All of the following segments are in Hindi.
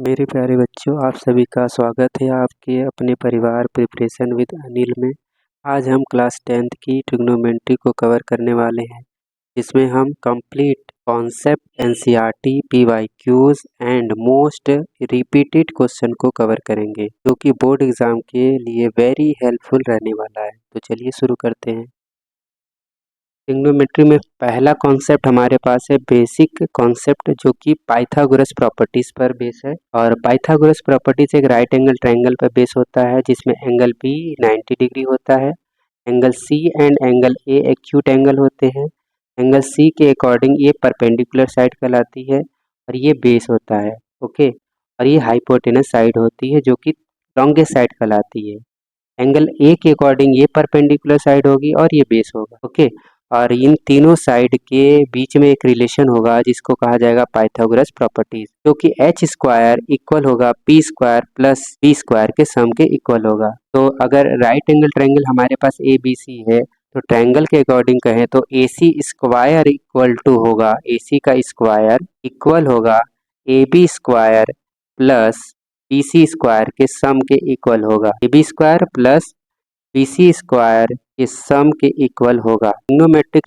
मेरे प्यारे बच्चों, आप सभी का स्वागत है आपके अपने परिवार प्रिपरेशन विद अनिल में। आज हम क्लास 10th की ट्रिग्नोमेट्री को कवर करने वाले हैं, जिसमें हम complete concept NCERT PYQs and most repeated question को कवर करेंगे, जो कि बोर्ड एग्जाम के लिए वेरी हेल्पफुल रहने वाला है। तो चलिए शुरू करते हैं। ट्रिग्नोमेट्री में पहला कॉन्सेप्ट हमारे पास है बेसिक कॉन्सेप्ट, जो कि पाइथागोरस प्रॉपर्टीज पर बेस है। और पाइथागोरस प्रॉपर्टीज एक राइट एंगल ट्रायंगल पर बेस होता है, जिसमें एंगल बी 90 डिग्री होता है। Angle C and angle A acute angle होते हैं। एंगल सी के अकॉर्डिंग ये परपेंडिकुलर साइड कहलाती है और ये बेस होता है। ओके, और ये हाइपोटेनस साइड होती है, जो कि लॉन्गेस्ट साइड कहलाती है। एंगल ए के अकॉर्डिंग ये परपेंडिकुलर साइड होगी और ये बेस होगा। ओके, और इन तीनों साइड के बीच में एक रिलेशन होगा, जिसको कहा जाएगा पाइथागोरस प्रॉपर्टीज, जो कि एच स्क्वायर इक्वल होगा p square plus B square के सम के इक्वल होगा। तो अगर राइट एंगल ट्रायंगल हमारे पास ए बी सी है, तो ट्रायंगल के अकॉर्डिंग कहें तो A C square equal to होगा, ए सी का स्क्वायर इक्वल होगा A B square plus B C square के सम के इक्वल होगा। A B square plus B C square के सम के इक्वल होगा। ट्रिग्नोमेट्रिक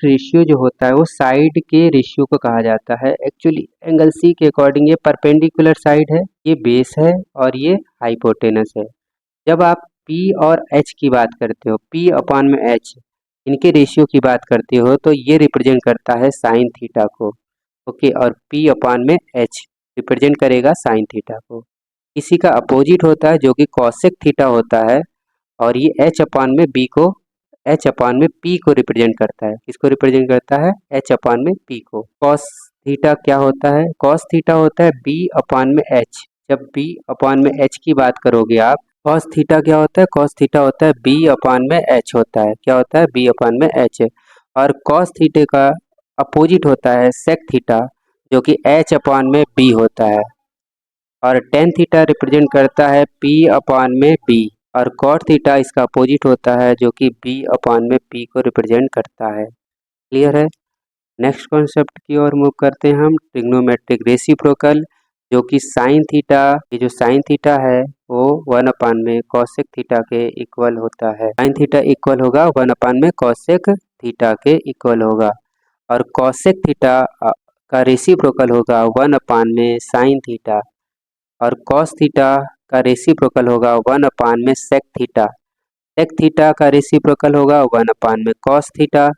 रेशियो जो होता है वो साइड के रेशियो को कहा जाता है। एक्चुअली एंगल सी के अकॉर्डिंग ये परपेंडिकुलर साइड है, ये बेस है और ये हाइपोटेनस है। जब आप P और H की बात करते हो, P अपॉन में H, इनके रेशियो की बात करते हो, तो ये रिप्रेजेंट करता है साइन थीटा को। ओके, और P अपॉन में H रिप्रेजेंट करेगा साइन थीटा को। इसी का अपोजिट होता है, जो कि कॉसेक थीटा होता है, और ये H अपॉन में B को, H अपॉन में P को रिप्रेजेंट करता है। किसको रिप्रेजेंट करता है? H अपॉन में P को। कॉस थीटा क्या होता है? कॉस थीटा होता है B अपॉन में H। जब B अपॉन में H की बात करोगे आप, कॉस थीटा क्या होता है? कॉस थीटा होता है B अपॉन में H होता है। क्या होता है? B अपॉन में H। और कॉस थीटे का अपोजिट होता है सेक थीटा, जो कि H अपॉन में B होता है। और टेन थीटा रिप्रेजेंट करता है P अपॉन में B, और कॉट थीटा इसका अपोजिट होता है, जो कि B अपॉन में P को रिप्रेजेंट करता है। क्लियर है? नेक्स्ट कॉन्सेप्ट की ओर मूव करते हैं हम, ट्रिग्नोमेट्रिक रेसिप्रोकल, जो कि साइन थीटा, ये जो साइन थीटा है वो 1 अपॉन में कॉसेक थीटा के इक्वल होता है। साइन थीटा इक्वल होगा 1 अपॉन में कॉसेक थीटा के इक्वल होगा। और कॉसेक थीटा का रेसिप्रोकल होगा 1 अपॉन में साइन थीटा, और कॉस थीटा का रेसिप्रोकल होगा 1 अपान में सेक थीटा। सेक थीटा का रेसिप्रोकल होगा 1 अपान में कॉस थीटा,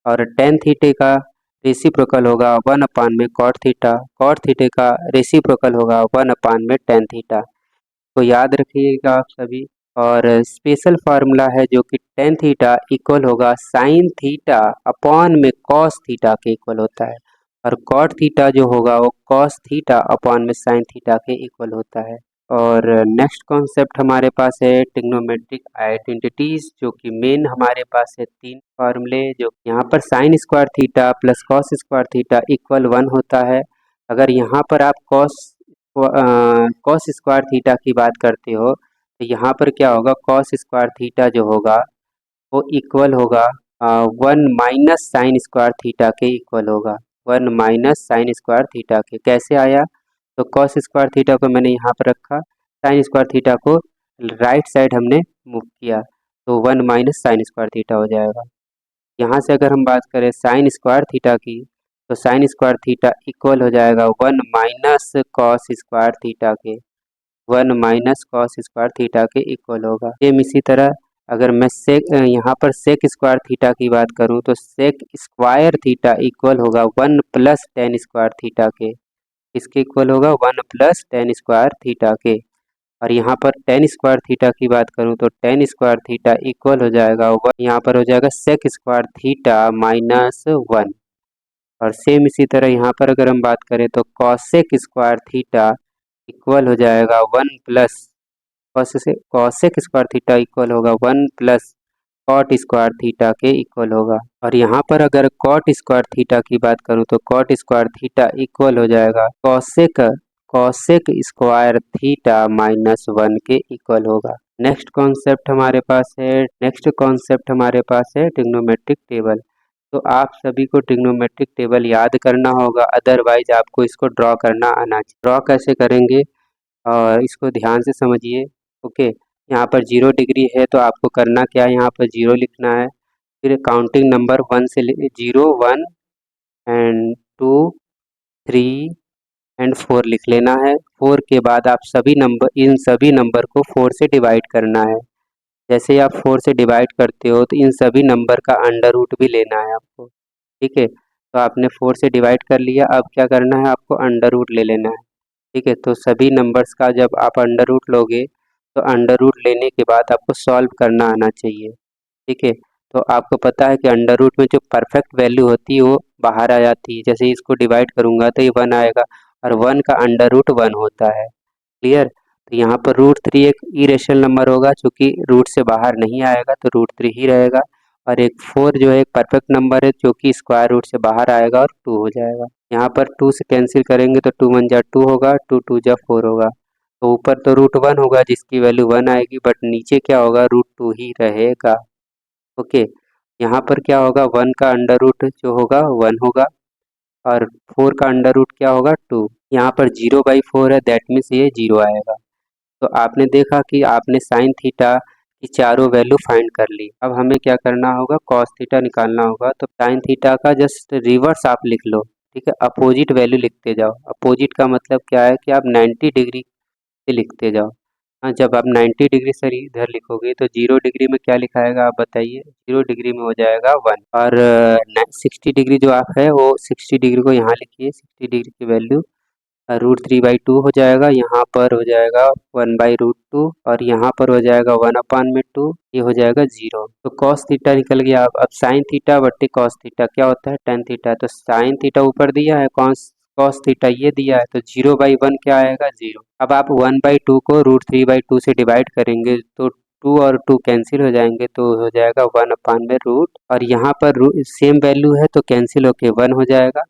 और टेन थीटे का रेसिप्रोकल होगा 1 अपान में कॉट थीटा। कॉट थीटे का रेसिप्रोकल होगा 1 अपान में टेन थीटा। तो याद रखिएगा आप सभी। और स्पेशल फार्मूला है, जो कि टेन थीटा इक्वल होगा साइन थीटा अपॉन में कॉस थीटा के इक्वल होता है, और कॉट थीटा जो होगा वो कॉस थीटा अपॉन में साइन थीटा के इक्वल होता है। और नेक्स्ट कॉन्सेप्ट हमारे पास है ट्रिग्नोमेट्रिक आइडेंटिटीज, जो कि मेन हमारे पास है तीन फार्मूले, जो यहाँ पर sign square theta plus cos square theta equal 1 होता है। अगर यहाँ पर आप कॉस स्क्वायर थीटा की बात करते हो, तो यहाँ पर क्या होगा? कॉस स्क्वायर थीटा जो होगा वो इक्वल होगा 1 माइनस साइन स्क्वायर थीटा के इक्वल होगा। 1 माइनस साइन स्क्वायर थीटा के कैसे आया? तो कॉस स्क्वायर थीटा को मैंने यहाँ पर रखा, साइन स्क्वायर थीटा को राइट साइड हमने मूव किया, तो 1 माइनस साइन स्क्वायर थीटा हो जाएगा। यहाँ से अगर हम बात करें साइन स्क्वायर थीटा की, तो साइन स्क्वायर थीटा इक्वल हो जाएगा 1 माइनस कॉस स्क्वायर थीटा के। 1 माइनस कॉस स्क्वायर थीटा के इक्वल होगा। सेम इसी तरह अगर मैं यहाँ पर सेक स्क्वायर थीटा की बात करूँ, तो सेक स्क्वायर थीटा इक्वल होगा 1 प्लस टेन स्क्वायर थीटा के। इसके इक्वल होगा 1 प्लस टेन स्क्वायर थीटा के। और यहाँ पर टेन स्क्वायर थीटा की बात करूँ, तो टेन स्क्वायर थीटा इक्वल हो जाएगा यहाँ पर हो जाएगा सेक स्क्वायर थीटा माइनस 1। और सेम इसी तरह यहाँ पर अगर हम बात करें, तो कॉसेक स्क्वायर थीटा इक्वल हो जाएगा 1 plus cosec square theta equal होगा 1 प्लस कॉट स्क्वायर थीटा के इक्वल होगा। और यहाँ पर अगर कॉट स्क्वायर थीटा की बात करूँ, तो कॉट स्क्वायर थीटा इक्वल हो जाएगा cosec cosec square theta minus 1 के इक्वल होगा। नेक्स्ट कॉन्सेप्ट हमारे पास है ट्रिग्नोमेट्रिक टेबल। तो आप सभी को ट्रिग्नोमेट्रिक टेबल याद करना होगा, अदरवाइज आपको इसको ड्रॉ करना आना चाहिए। ड्रॉ कैसे करेंगे और इसको ध्यान से समझिए। ओके, यहाँ पर 0 डिग्री है तो आपको करना क्या है, यहाँ पर 0 लिखना है। फिर काउंटिंग नंबर 1 से 0 1 एंड 2 3 एंड 4 लिख लेना है। 4 के बाद आप इन सभी नंबर को 4 से डिवाइड करना है। जैसे ही आप 4 से डिवाइड करते हो तो इन सभी नंबर का अंडर रूट भी लेना है आपको। ठीक है, तो आपने 4 से डिवाइड कर लिया, अब क्या करना है, आपको अंडर रूट ले लेना है। ठीक है, तो सभी नंबर्स का जब आप अंडर रूट लोगे तो अंडर रूट लेने के बाद आपको सॉल्व करना आना चाहिए। ठीक है, तो आपको पता है कि अंडर रूट में जो परफेक्ट वैल्यू होती है वो बाहर आ जाती है। जैसे इसको डिवाइड करूँगा तो ये 1 आएगा और 1 का अंडर रूट 1 होता है। क्लियर? तो यहाँ पर √3 एक इरेशनल नंबर होगा, चूँकि रूट से बाहर नहीं आएगा तो √3 ही रहेगा। और एक 4 जो है एक परफेक्ट नंबर है जो कि स्क्वायर रूट से बाहर आएगा और 2 हो जाएगा। यहाँ पर 2 से कैंसिल करेंगे तो 2 1 जा 2 होगा, 2 2 जा 4 होगा। तो ऊपर तो √1 होगा जिसकी वैल्यू 1 आएगी, बट नीचे क्या होगा, √2 ही रहेगा। ओके, यहाँ पर क्या होगा, 1 का अंडर रूट जो होगा 1 होगा और 4 का अंडर रूट क्या होगा 2। यहाँ पर 0/4 है, दैट मीन्स ये 0 आएगा। तो आपने देखा कि आपने साइन थीटा की चारों वैल्यू फाइंड कर ली। अब हमें क्या करना होगा, कॉस थीटा निकालना होगा। तो साइन थीटा का जस्ट रिवर्स आप लिख लो। ठीक है, अपोजिट वैल्यू लिखते जाओ। अपोजिट का मतलब क्या है कि आप 90 डिग्री से लिखते जाओ। हाँ, जब आप 90 डिग्री से इधर लिखोगे तो 0 डिग्री में क्या लिखाएगा आप बताइए। 0 डिग्री में हो जाएगा 1 और 60 डिग्री जो आप है वो 60 डिग्री को यहाँ लिखिए। 60 डिग्री की वैल्यू √3/2 हो जाएगा, यहाँ पर हो जाएगा 1/√2 और यहाँ पर हो जाएगा 1/2, ये हो जाएगा 0। तो कॉस थीटा निकल गया। अब साइन थीटा बट्टे कॉस थीटा क्या होता है, टेन थीटा। तो साइन थीटा ऊपर दिया है, कॉस थीटा ये दिया है, तो 0/1 क्या आएगा 0। अब आप 1/2 को √3/2 से डिवाइड करेंगे तो 2 और 2 कैंसिल हो जाएंगे तो हो जाएगा 1/√। और यहाँ पर सेम वैल्यू है तो कैंसिल होके 1 हो जाएगा।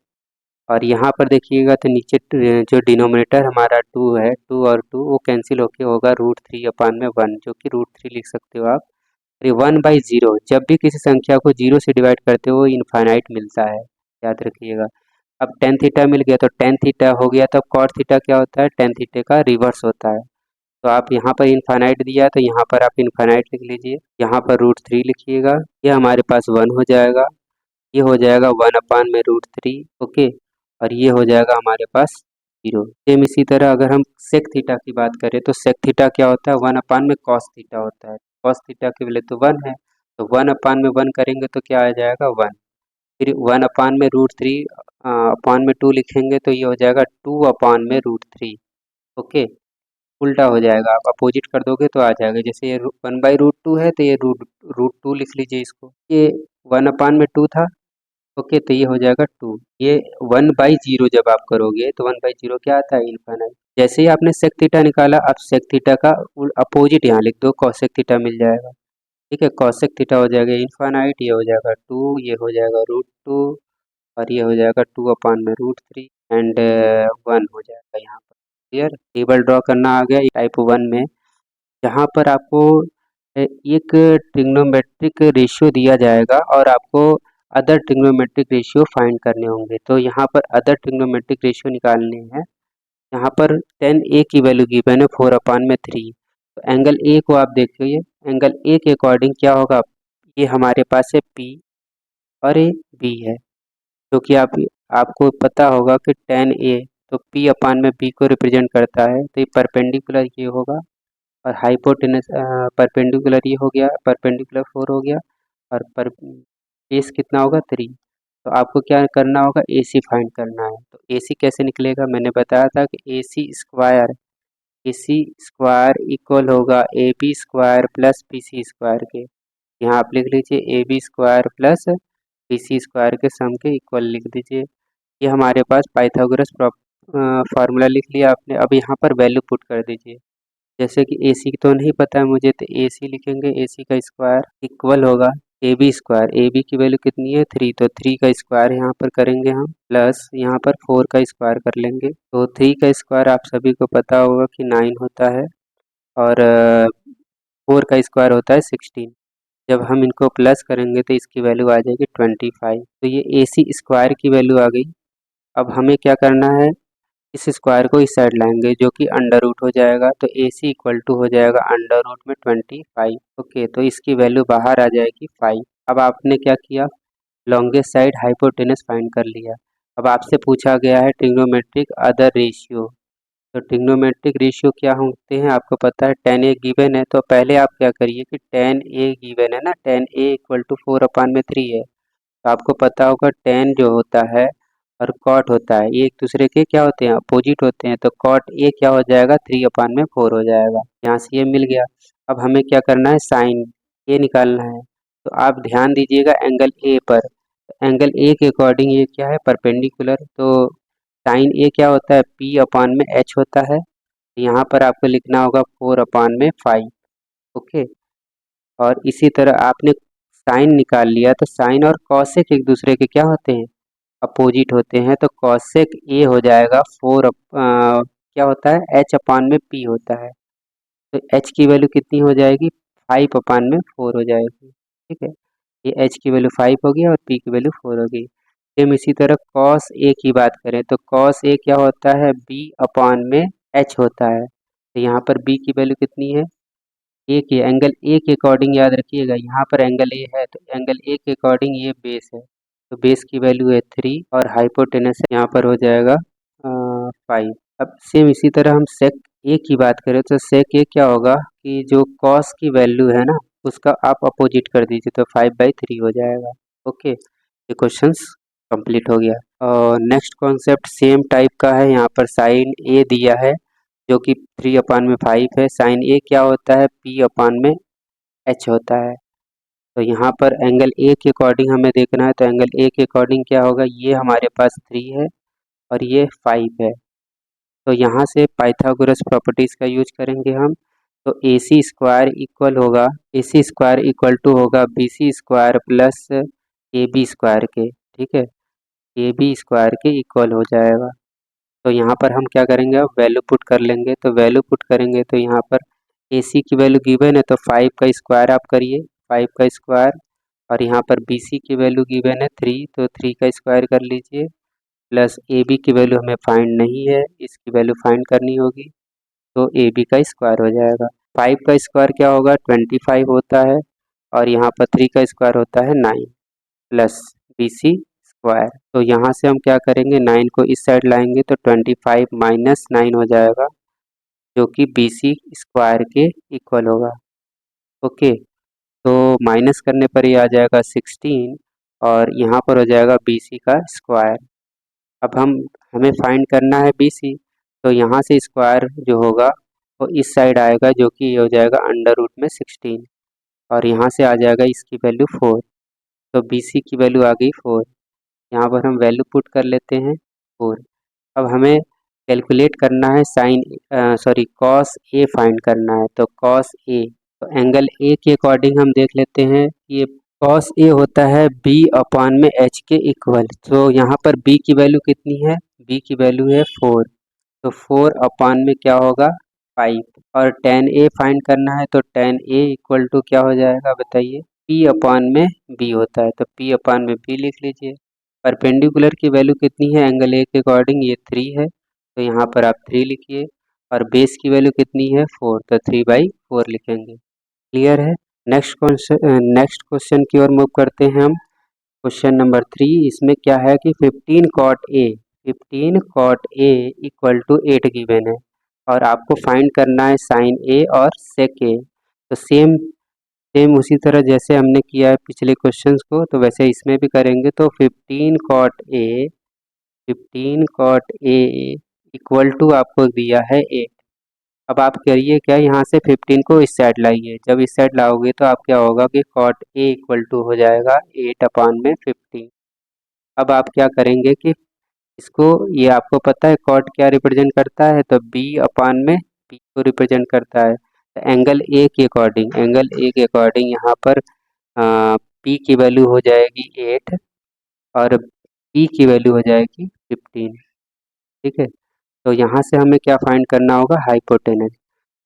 और यहाँ पर देखिएगा तो नीचे जो डिनोमिनेटर हमारा 2 है, 2 और 2 वो कैंसिल होके होगा √3/1 जो कि √3 लिख सकते हो आप। अरे 1/0, जब भी किसी संख्या को 0 से डिवाइड करते हो इनफाइनाइट मिलता है, याद रखिएगा। अब टेन थीटा मिल गया तो टेन थीटा हो गया, तो कॉट थीटा क्या होता है, टेन थीटे का रिवर्स होता है। तो आप यहाँ पर इनफाइनाइट दिया है तो यहाँ पर आप इनफाइनाइट लिख लीजिए, यहाँ पर √3 लिखिएगा, ये हमारे पास 1 हो जाएगा, ये हो जाएगा 1/√3। ओके, और ये हो जाएगा हमारे पास 0। सेम इसी तरह अगर हम सेक थीटा की बात करें तो सेक थीटा क्या होता है, 1 में कॉस थीटा होता है। कॉस थीटा की वैल्यू तो 1 है, तो 1/1 करेंगे तो क्या आ जाएगा 1। फिर 1/√3 अपान में 2 लिखेंगे तो ये हो जाएगा 2/√3। ओके, उल्टा हो जाएगा, आप अपोजिट कर दोगे तो आ जाएगा। जैसे ये 1/√2 है तो ये √2 लिख लीजिए इसको, ये 1/2 था। ओके, तो ये हो जाएगा 2। ये 1/0 जब आप करोगे तो 1/0 क्या आता है, इनफाइनाइट। जैसे ही आपने सेक थीटा निकाला, आप सेक थीटा का अपोजिट यहाँ लिख दो, कॉसेक थीटा मिल जाएगा। ठीक है, कॉसेक थीटा हो जाएगा इनफाइनाइट, ये हो जाएगा 2, ये हो जाएगा √2 और ये हो जाएगा 2/√3 एंड 1 हो जाएगा यहाँ पर। क्लियर, टेबल ड्रॉ करना आ गया टाइप 1 में, जहाँ पर आपको एक ट्रिग्नोमेट्रिक रेशियो दिया जाएगा और आपको अदर ट्रिग्नोमेट्रिक रेशियो फाइंड करने होंगे। तो यहाँ पर अदर ट्रिग्नोमेट्रिक रेशियो निकालने हैं। यहाँ पर tan A की वैल्यू गिवन है 4/3। तो एंगल A को आप देखिए, एंगल A के अकॉर्डिंग क्या होगा, ये हमारे पास है P और ये B है, जो कि आपको पता होगा कि tan A तो P/B को रिप्रेजेंट करता है, तो ये परपेंडिकुलर ये होगा और हाइपोटेनस परपेंडिकुलर ये हो गया, परपेंडिकुलर 4 हो गया और पर बेस कितना होगा 3। तो आपको क्या करना होगा, AC फाइंड करना है। तो AC कैसे निकलेगा, मैंने बताया था कि AC स्क्वायर इक्वल होगा AB² प्लस BC² के। यहाँ आप लिख लीजिए AB² प्लस BC² के सम के इक्वल लिख दीजिए। ये हमारे पास पाइथागोरस फार्मूला लिख लिया आपने। अब यहाँ पर वैल्यू पुट कर दीजिए। जैसे कि AC तो नहीं पता है मुझे, तो AC लिखेंगे, AC का स्क्वायर इक्वल होगा AB²। AB की वैल्यू कितनी है 3, तो 3 का स्क्वायर यहाँ पर करेंगे हम, प्लस यहाँ पर 4 का स्क्वायर कर लेंगे। तो 3 का स्क्वायर आप सभी को पता होगा कि 9 होता है और 4 का स्क्वायर होता है 16। जब हम इनको प्लस करेंगे तो इसकी वैल्यू आ जाएगी 25। तो ये AC स्क्वायर की वैल्यू आ गई। अब हमें क्या करना है, इस स्क्वायर को इस साइड लाएंगे जो कि अंडर रूट हो जाएगा, तो AC इक्वल टू हो जाएगा अंडर रूट में 25। ओके, तो इसकी वैल्यू बाहर आ जाएगी 5। अब आपने क्या किया, लॉन्गेस्ट साइड हाइपोटेनस फाइंड कर लिया। अब आपसे पूछा गया है ट्रिग्नोमेट्रिक अदर रेशियो। तो ट्रिग्नोमेट्रिक रेशियो क्या होते हैं आपको पता है, tan A गिवन है, तो पहले आप क्या करिए कि tan A गिवन है ना, tan A इक्वल टू 4/3 है। तो आपको पता होगा tan जो होता है और cot होता है, ये एक दूसरे के क्या होते हैं, अपोजिट होते हैं। तो cot A क्या हो जाएगा, 3/4 हो जाएगा। यहाँ से ये मिल गया। अब हमें क्या करना है, साइन A निकालना है। तो आप ध्यान दीजिएगा एंगल A पर। एंगल A के अकॉर्डिंग ये क्या है, परपेंडिकुलर। तो साइन A क्या होता है, P/H होता है। तो यहाँ पर आपको लिखना होगा 4/5। ओके, और इसी तरह आपने साइन निकाल लिया, तो साइन और कॉसेक एक दूसरे के क्या होते हैं, अपोजिट होते हैं। तो कॉसेक A हो जाएगा क्या होता है, H/P होता है। तो H की वैल्यू कितनी हो जाएगी, 5/4 हो जाएगी। ठीक है, ये H की वैल्यू 5 होगी और P की वैल्यू 4 होगी। सेम इसी तरह कॉस A की बात करें तो कॉस A क्या होता है, B/H होता है। तो यहाँ पर B की वैल्यू कितनी है, ए के एंगल ए के अकॉर्डिंग याद रखिएगा, यहाँ पर एंगल ए है तो एंगल ए के अकॉर्डिंग ये बेस है। तो बेस की वैल्यू है 3 और हाइपोटेनस यहाँ पर हो जाएगा 5। अब सेम इसी तरह हम सेक ए की बात करें तो सेक ए क्या होगा कि जो कॉस की वैल्यू है ना, उसका आप अपोजिट कर दीजिए तो 5/3 हो जाएगा। ओके, ये क्वेश्चंस कंप्लीट हो गया। और नेक्स्ट कॉन्सेप्ट सेम टाइप का है, यहाँ पर साइन ए दिया है जो कि 3/5 है। साइन ए क्या होता है, P/H होता है। तो यहाँ पर एंगल ए के अकॉर्डिंग हमें देखना है, तो एंगल ए के अकॉर्डिंग क्या होगा, ये हमारे पास 3 है और ये 5 है। तो यहाँ से पाइथागोरस प्रॉपर्टीज़ का यूज करेंगे हम। तो AC स्क्वायर इक्वल टू होगा BC square plus AB square के। ठीक है, AB स्क्वायर के इक्वल हो जाएगा। तो यहाँ पर हम क्या करेंगे, अब वैल्यू पुट कर लेंगे। तो वैल्यू पुट करेंगे तो यहाँ पर AC की वैल्यू गिवन है तो 5 का स्क्वायर आप करिए, 5 का स्क्वायर। और यहाँ पर BC की वैल्यू गिवन है 3, तो 3 का स्क्वायर कर लीजिए। प्लस AB की वैल्यू हमें फाइंड नहीं है, इसकी वैल्यू फाइंड करनी होगी। तो AB का स्क्वायर हो जाएगा। 5 का स्क्वायर क्या होगा, 25 होता है। और यहाँ पर 3 का स्क्वायर होता है 9 प्लस BC स्क्वायर। तो यहाँ से हम क्या करेंगे, 9 को इस साइड लाएंगे तो 25 माइनस 9 हो जाएगा जो कि BC स्क्वायर के इक्वल होगा। ओके, तो माइनस करने पर ये आ जाएगा 16 और यहाँ पर हो जाएगा BC का स्क्वायर। अब हमें फाइंड करना है BC, तो यहाँ से स्क्वायर जो होगा वो इस साइड आएगा जो कि ये हो जाएगा अंडर रूट में 16 और यहाँ से आ जाएगा इसकी वैल्यू 4। तो BC की वैल्यू आ गई 4। यहाँ पर हम वैल्यू पुट कर लेते हैं 4। अब हमें कैलकुलेट करना है कॉस ए फाइंड करना है। तो कॉस ए, तो एंगल ए के अकॉर्डिंग हम देख लेते हैं कि ये कॉस ए होता है B/H के इक्वल। तो यहाँ पर B की वैल्यू कितनी है, B की वैल्यू है 4। तो 4 में क्या होगा, 5। और tan A फाइंड करना है तो tan A इक्वल टू क्या हो जाएगा बताइए, P/B होता है। तो P/B लिख लीजिए। परपेंडिकुलर की वैल्यू कितनी है एंगल ए के अकॉर्डिंग, ये 3 है। तो यहाँ पर आप 3 लिखिए। और बेस की वैल्यू कितनी है, 4, तो 3/4 लिखेंगे। क्लियर है। नेक्स्ट क्वेश्चन की ओर मूव करते हैं हम। क्वेश्चन नंबर 3, इसमें क्या है कि 15 cot A equal to 8 given है और आपको फाइंड करना है साइन A और सेक A। तो सेम सेम उसी तरह जैसे हमने किया है पिछले क्वेश्चंस को, तो वैसे इसमें भी करेंगे। तो 15 cot A इक्वल टू आपको दिया है 8। अब आप करिए क्या, यहाँ से 15 को इस साइड लाइए। जब इस साइड लाओगे तो आप क्या होगा कि cot A इक्वल टू हो जाएगा 8/15। अब आप क्या करेंगे कि इसको, ये आपको पता है कॉट क्या रिप्रेजेंट करता है, तो B/P को रिप्रेजेंट करता है। तो एंगल ए के अकॉर्डिंग यहाँ पर P की वैल्यू हो जाएगी 8 और P की वैल्यू हो जाएगी 15। ठीक है, तो यहाँ से हमें क्या फाइंड करना होगा, हाइपोटेनस,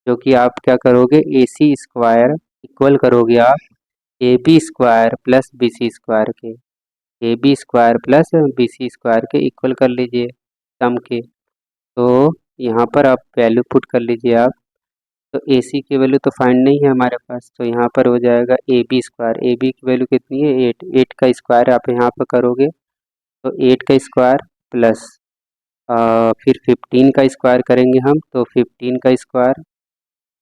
जो कि आप क्या करोगे AC स्क्वायर इक्वल करोगे आप A B square plus B C square के, A B square plus B C square के इक्वल कर लीजिए सम के। तो यहाँ पर आप वैल्यू पुट कर लीजिए आप। तो ए सी की वैल्यू तो फाइंड नहीं है हमारे पास, तो यहाँ पर हो जाएगा A B square. A B की वैल्यू कितनी है 8, 8 का स्क्वायर आप यहाँ पर करोगे तो 8 का स्क्वायर प्लस फिर 15 का स्क्वायर करेंगे हम तो 15 का स्क्वायर,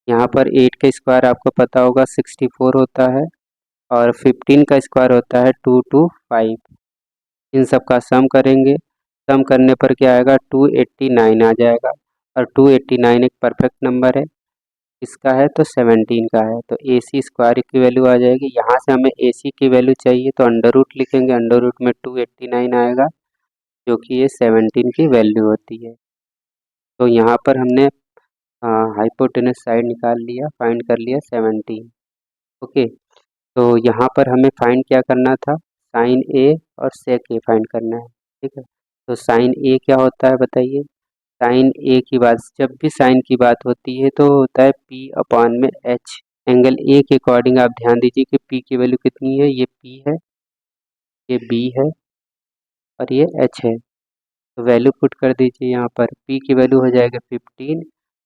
यहाँ पर 8 का स्क्वायर आपको पता होगा 64 होता है और 15 का स्क्वायर होता है 225। इन सब का सम करेंगे, सम करने पर क्या आएगा 289 आ जाएगा। और 289 एक परफेक्ट नंबर है, इसका है तो 17 का है, तो ए सी स्क्वायर की वैल्यू आ जाएगी। यहाँ से हमें ए सी की वैल्यू चाहिए तो अंडर रूट लिखेंगे, अंडर रूट में 289 आएगा जो कि ये 17 की वैल्यू होती है। तो यहाँ पर हमने हाइपोटेनस साइड निकाल लिया, फाइंड कर लिया 17। ओके, तो यहाँ पर हमें फाइंड क्या करना था, साइन ए और सेक ए फाइंड करना है। ठीक है, तो साइन ए क्या होता है बताइए। साइन ए की बात, जब भी साइन की बात होती है तो होता है पी अपॉन में एच। एंगल ए के अकॉर्डिंग आप ध्यान दीजिए कि पी की वैल्यू कितनी है, ये पी है, ये बी है और ये एच है। तो वैल्यू पुट कर दीजिए यहाँ पर, पी की वैल्यू हो जाएगा 15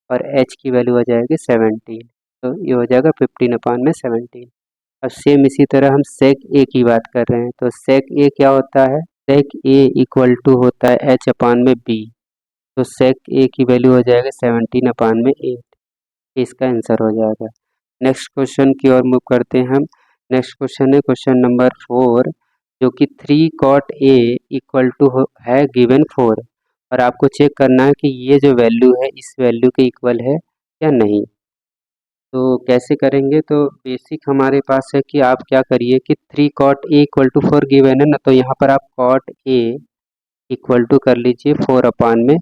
और एच की वैल्यू हो जाएगी 17। तो ये हो जाएगा 15 अपॉन में 17। अब सेम इसी तरह हम सेक ए की बात कर रहे हैं, तो सेक ए क्या होता है, सेक ए इक्वल टू होता है एच अपॉन में बी। तो सेक ए की वैल्यू हो जाएगा 17 अपॉन में 8, इसका आंसर हो जाएगा। नेक्स्ट क्वेश्चन की ओर मूव करते हैं हम। नेक्स्ट क्वेश्चन है क्वेश्चन नंबर 4, जो कि 3 cot ए इक्वल टू है गिवन 4, और आपको चेक करना है कि ये जो वैल्यू है इस वैल्यू के इक्वल है या नहीं। तो कैसे करेंगे, तो बेसिक हमारे पास है कि आप क्या करिए कि 3 cot A equal to 4 given है ना, तो यहाँ पर आप cot ए इक्वल टू कर लीजिए 4 अपॉन में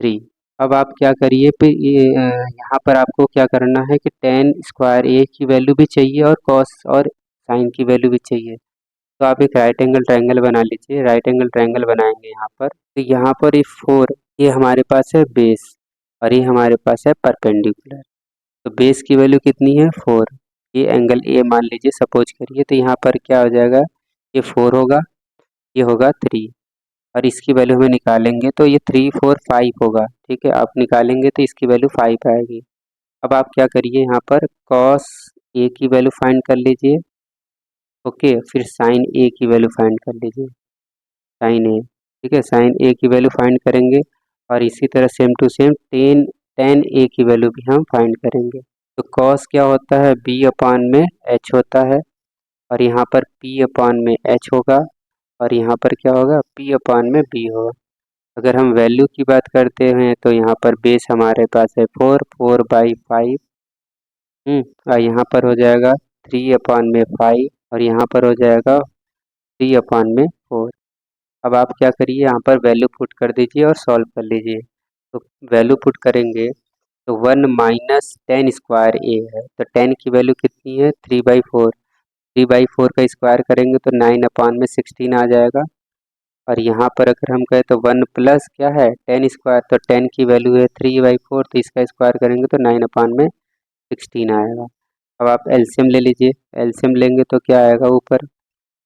3। अब आप क्या करिए यहाँ पर आपको क्या करना है कि टेन स्क्वायर ए की वैल्यू भी चाहिए और कॉस और साइन की वैल्यू भी चाहिए। तो आप एक राइट एंगल ट्रायंगल बना लीजिए। राइट एंगल ट्रायंगल बनाएंगे यहाँ पर, तो यहाँ पर ये 4 ये हमारे पास है बेस और ये हमारे पास है परपेंडिकुलर। तो बेस की वैल्यू कितनी है 4, ये एंगल ए मान लीजिए सपोज करिए, तो यहाँ पर क्या हो जाएगा, ये 4 होगा, ये होगा 3 और इसकी वैल्यू हमें निकालेंगे तो ये 3 4 5 होगा। ठीक है, आप निकालेंगे तो इसकी वैल्यू 5 आएगी। अब आप क्या करिए यहाँ पर कॉस ए की वैल्यू फाइंड कर लीजिए। ओके, फिर साइन ए की वैल्यू फाइंड कर लीजिए, साइन ए। ठीक है, साइन ए की वैल्यू फाइंड करेंगे और इसी तरह same to same tan tan A की वैल्यू भी हम फाइंड करेंगे। तो कॉस क्या होता है बी अपान में एच होता है और यहाँ पर पी अपान में एच होगा और यहाँ पर क्या होगा पी अपान में बी होगा। अगर हम वैल्यू की बात करते हैं तो यहाँ पर बेस हमारे पास है 4, 4/5। और यहाँ पर हो जाएगा 3 अपान में 5 और यहाँ पर हो जाएगा 3 अपान में 4। अब आप क्या करिए यहाँ पर वैल्यू पुट कर दीजिए और सॉल्व कर लीजिए। तो वैल्यू पुट करेंगे तो 1 माइनस 10 स्क्वायर ए है, तो 10 की वैल्यू कितनी है 3/4। 3/4 का स्क्वायर करेंगे तो 9 अपान में 16 आ जाएगा। और यहाँ पर अगर हम कहें तो 1 प्लस क्या है 10 स्क्वायर, तो 10 की वैल्यू है 3/4, तो इसका स्क्वायर करेंगे तो 9 अपान में 16 आएगा। अब आप एलसीएम ले लीजिए, एलसीएम लेंगे तो क्या आएगा ऊपर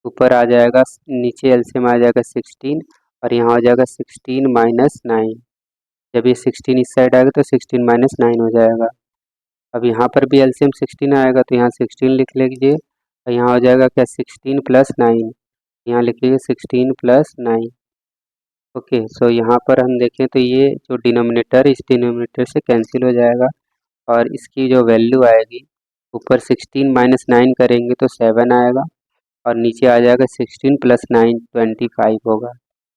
ऊपर आ जाएगा, नीचे एलसीएम आ जाएगा 16 और यहाँ हो जाएगा 16 माइनस 9। जब ये 16 इस साइड आएगा तो 16 माइनस 9 हो जाएगा। अब यहाँ पर भी एलसीएम 16 आएगा तो यहाँ 16 लिख लीजिए और यहाँ हो जाएगा क्या 16 प्लस 9, यहाँ लिखिए 16 प्लस 9। ओके, सो यहाँ पर हम देखें तो ये जो डिनोमिनेटर इस डिनोमिनेटर से कैंसिल हो जाएगा और इसकी जो वैल्यू आएगी ऊपर 16 माइनस 9 करेंगे तो 7 आएगा और नीचे आ जाएगा 16 प्लस 9 25 होगा।